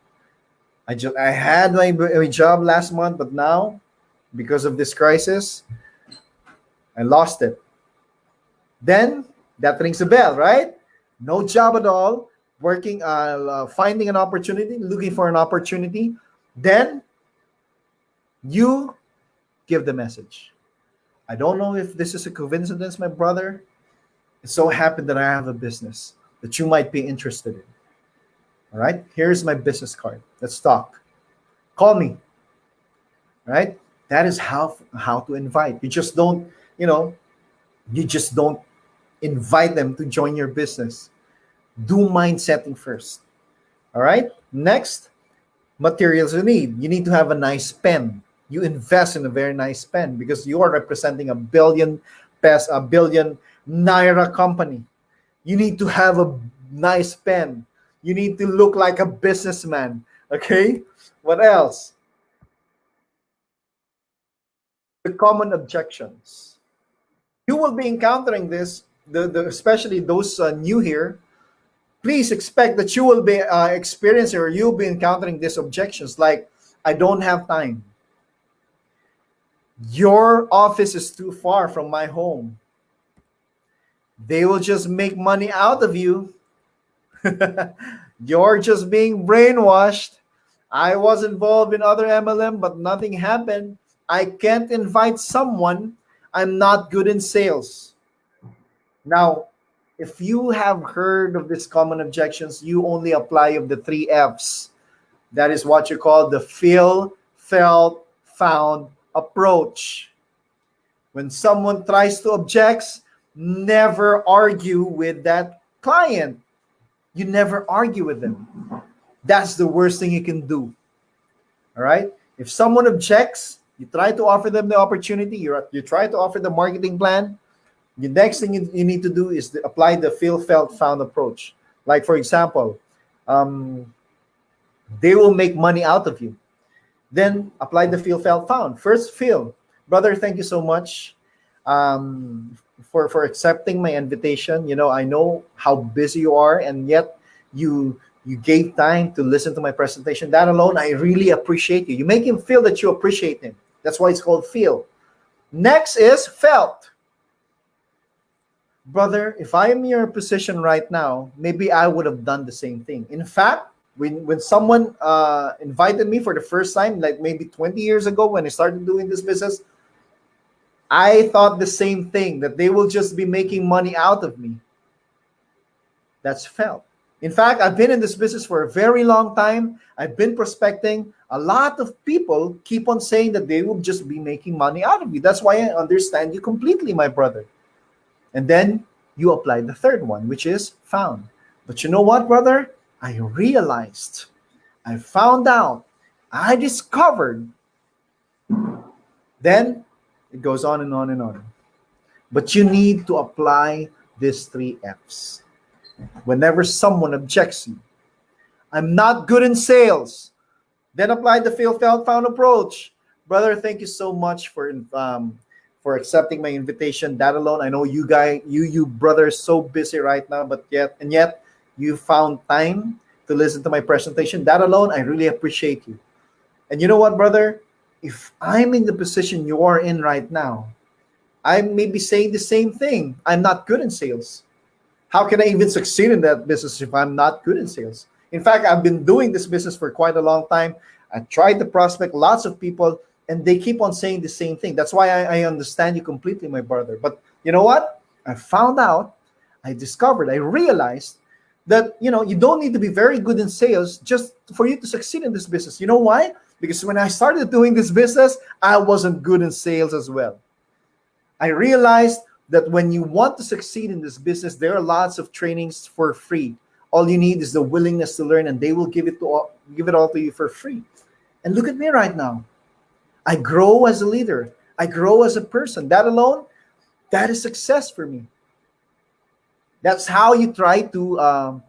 I had my job last month, but now, because of this crisis, I lost it. Then that rings a bell, right? No job at all, working, finding an opportunity, looking for an opportunity. Then you give the message. I don't know if this is a coincidence, my brother. It so happened that I have a business that you might be interested in. All right, here's my business card. Let's talk. Call me. All right, that is how to invite. You just don't, you just don't invite them to join your business. Do mind setting first. All right. Next, materials you need. You need to have a nice pen. You invest in a very nice pen because you are representing a billion naira company. You need to have a nice pen. You need to look like a businessman. Okay. What else? The common objections. You will be encountering this, especially those new here. Please expect that you will be experiencing or you'll be encountering these objections like, I don't have time. Your office is too far from my home. They will just make money out of you. You're just being brainwashed. I was involved in other MLM, but nothing happened. I can't invite someone. I'm not good in sales. Now, if you have heard of these common objections, you only apply of the 3 F's. That is what you call the feel, felt, found approach. When someone tries to object, never argue with that client. You never argue with them. That's the worst thing you can do. All right? If someone objects, you try to offer them the opportunity, you try to offer the marketing plan. The next thing you need to do is to apply the feel, felt, found approach. Like, for example, they will make money out of you. Then apply the feel, felt, found. First, feel. Brother, thank you so much for accepting my invitation. I know how busy you are, and yet you gave time to listen to my presentation. That alone, I really appreciate you. You make him feel that you appreciate him. That's why it's called feel. Next is felt. Brother, if I'm in your position right now, maybe I would have done the same thing. In fact, when someone invited me for the first time, like maybe 20 years ago when I started doing this business, I thought the same thing, that they will just be making money out of me. That's felt. In fact, I've been in this business for a very long time. I've been prospecting. A lot of people keep on saying that they will just be making money out of you. That's why I understand you completely, my brother. And then you apply the third one, which is found. But you know what, brother? I realized, I found out, I discovered. Then it goes on and on and on. But you need to apply these three F's. Whenever someone objects you, I'm not good in sales, then apply the feel felt found approach. Brother, thank you so much for accepting my invitation. That alone, I know you brother, so busy right now, but yet you found time to listen to my presentation. That alone, I really appreciate you. And you know what, brother? If I'm in the position you are in right now, I may be saying the same thing. I'm not good in sales. How can I even succeed in that business if I'm not good in sales? In fact, I've been doing this business for quite a long time. I tried to prospect lots of people, and they keep on saying the same thing. That's why I understand you completely, my brother. But you know what? I found out, I discovered, I realized that you don't need to be very good in sales just for you to succeed in this business. You know why? Because when I started doing this business, I wasn't good in sales as well. I realized that when you want to succeed in this business, there are lots of trainings for free. All you need is the willingness to learn, and they will give it all to you for free. And look at me right now. I grow as a leader. I grow as a person. That alone, that is success for me. That's how you try to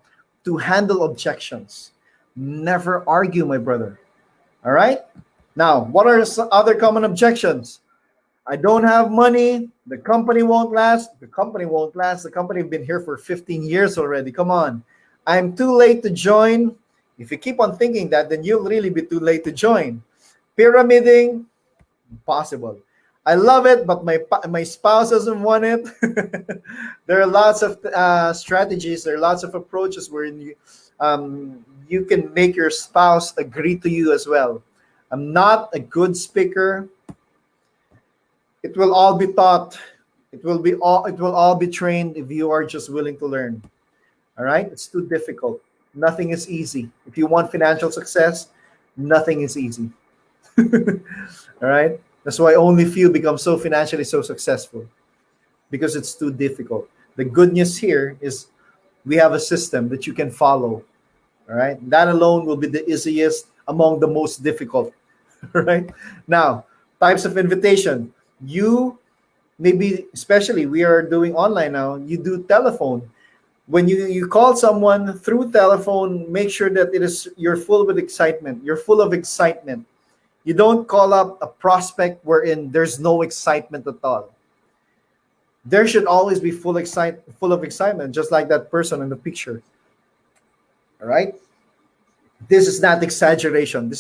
handle objections. Never argue, my brother. All right. Now, what are some other common objections? I don't have money. The company won't last. The company won't last. The company has been here for 15 years already. Come on. I'm too late to join. If you keep on thinking that, then you'll really be too late to join. Pyramiding, impossible. I love it, but my spouse doesn't want it. There are lots of strategies. There are lots of approaches where you can make your spouse agree to you as well. I'm not a good speaker. It will all be taught. It will all be trained if you are just willing to learn. All right? It's too difficult. Nothing is easy. If you want financial success, nothing is easy. All right? That's why only few become so financially so successful, because it's too difficult. The good news here is we have a system that you can follow. All right? That alone will be the easiest among the most difficult. All right? Now, types of invitation. You maybe, especially we are doing online now, you do telephone. When you call someone through telephone, make sure that you're full with excitement. You're full of excitement. You don't call up a prospect wherein there's no excitement at all. There should always be full of excitement, just like that person in the picture. All right? This is not exaggeration.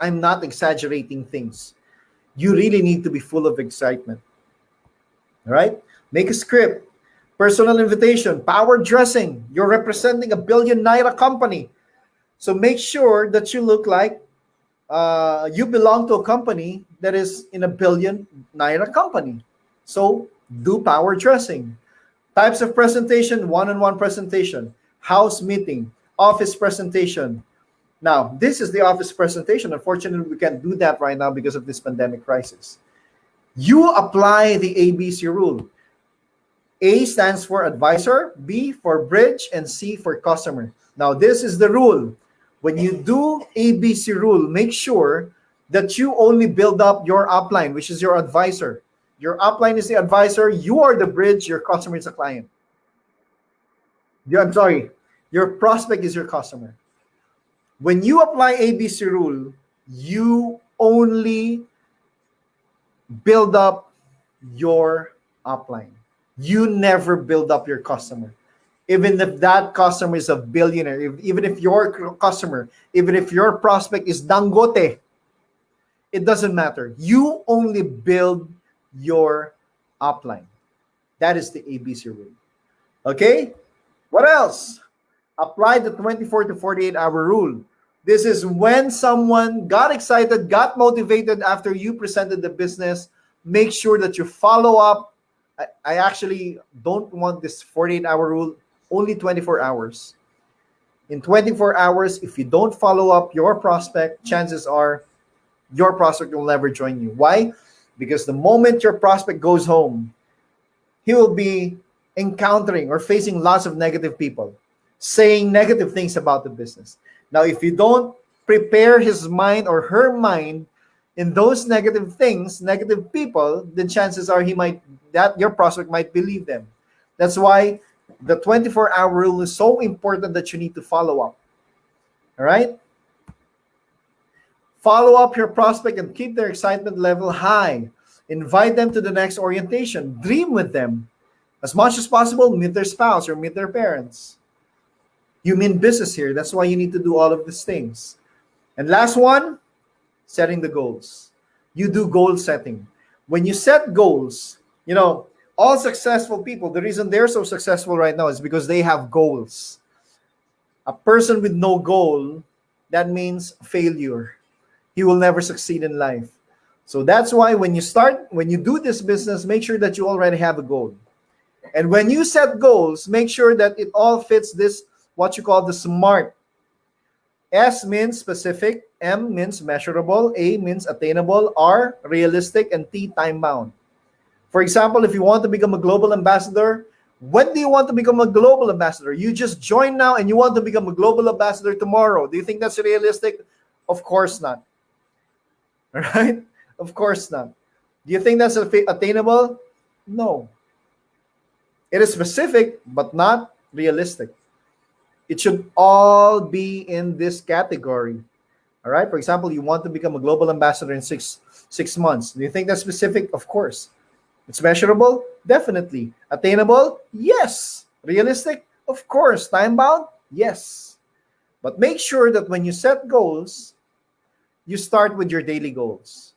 I'm not exaggerating things. You really need to be full of excitement. All right? Make a script. Personal invitation, power dressing. You're representing a billion naira company. So make sure that you look like you belong to a company that is in a billion naira company. So do power dressing. Types of presentation, one-on-one presentation, house meeting, office presentation. Now, this is the office presentation. Unfortunately, we can't do that right now because of this pandemic crisis. You apply the ABC rule. A stands for advisor, B for bridge, and C for customer. Now, this is the rule. When you do ABC rule, make sure that you only build up your upline, which is your advisor. Your upline is the advisor. You are the bridge. Your customer is a client. I'm sorry. Your prospect is your customer. When you apply ABC rule, you only build up your upline. You never build up your customer. Even if that customer is a billionaire, even if your customer, even if your prospect is Dangote, it doesn't matter. You only build your upline. That is the ABC rule. Okay? What else? Apply the 24 to 48 hour rule. This is when someone got excited, got motivated after you presented the business. Make sure that you follow up. I actually don't want this 48-hour rule, only 24 hours. In 24 hours, if you don't follow up your prospect, chances are your prospect will never join you. Why? Because the moment your prospect goes home, he will be encountering or facing lots of negative people. saying negative things about the business. Now, if you don't prepare his mind or her mind in those negative things, negative people, then chances are he might that your prospect might believe them. That's why the 24-hour rule is so important that you need to follow up. All right? Follow up your prospect and keep their excitement level high. Invite them to the next orientation. Dream with them. As much as possible, meet their spouse or meet their parents. You mean business here. That's why you need to do all of these things. And last one, setting the goals. You do goal setting. When you set goals, all successful people, the reason they're so successful right now is because they have goals. A person with no goal, that means failure. He will never succeed in life. So that's why when you do this business, make sure that you already have a goal. And when you set goals, make sure that it all fits this, what you call the SMART. S means specific, M means measurable, A means attainable, R realistic, and T time bound. For example, if you want to become a global ambassador, when do you want to become a global ambassador? You just join now and you want to become a global ambassador tomorrow. Do you think that's realistic? Of course not. All right? Of course not. Do you think that's attainable? No. It is specific, but not realistic. It should all be in this category. All right? For example, you want to become a global ambassador in six months. Do you think that's specific? Of course. It's measurable? Definitely. Attainable? Yes. Realistic? Of course. Time bound? Yes. But make sure that when you set goals, you start with your daily goals.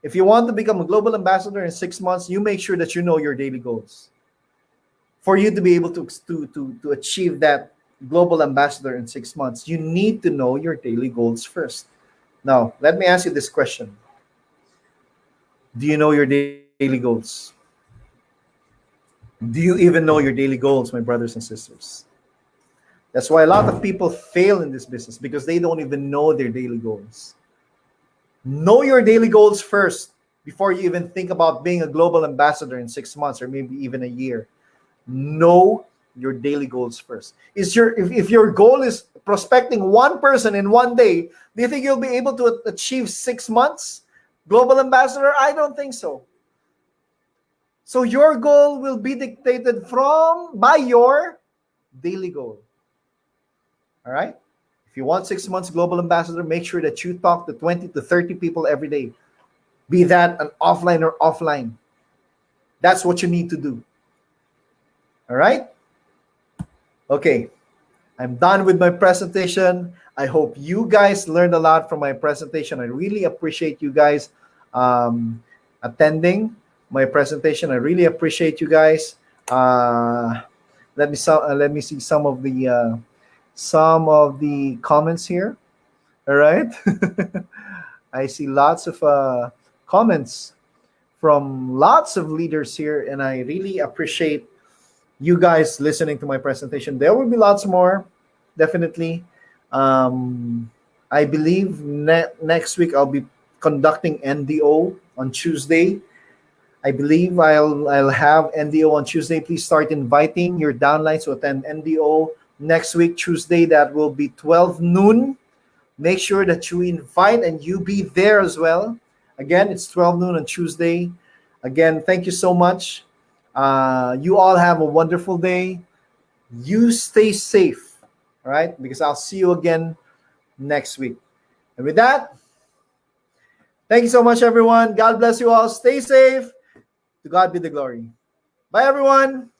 If you want to become a global ambassador in 6 months, you make sure that you know your daily goals. For you to be able to achieve that global ambassador in 6 months, you need to know your daily goals first. Now, let me ask you this question. Do you know your daily goals? Do you even know your daily goals, my brothers and sisters? That's why a lot of people fail in this business, because they don't even know their daily goals. Know your daily goals first before you even think about being a global ambassador in 6 months or maybe even a year. Know your daily goals first. If your goal is prospecting one person in one day, do you think you'll be able to achieve 6 months global ambassador? I don't think so. So your goal will be dictated by your daily goal. All right? If you want 6 months global ambassador, make sure that you talk to 20 to 30 people every day. Be that an offline or offline. That's what you need to do. All right? Okay. I'm done with my presentation. I hope you guys learned a lot from my presentation. I really appreciate you guys attending my presentation. I really appreciate you guys. Let me see some of the comments here. All right. I see lots of comments from lots of leaders here, and I really appreciate you guys listening to my presentation. There will be lots more, definitely. I believe next week I'll be conducting NDO on Tuesday. I believe I'll have NDO on Tuesday. Please start inviting your downlines to attend NDO next week, Tuesday. That will be 12 noon. Make sure that you invite and you be there as well. Again, it's 12 noon on Tuesday. Again, thank you so much. You all have a wonderful day. You stay safe, all right? Because I'll see you again next week. And with that, thank you so much, everyone. God bless you all. Stay safe. To God be the glory. Bye, everyone.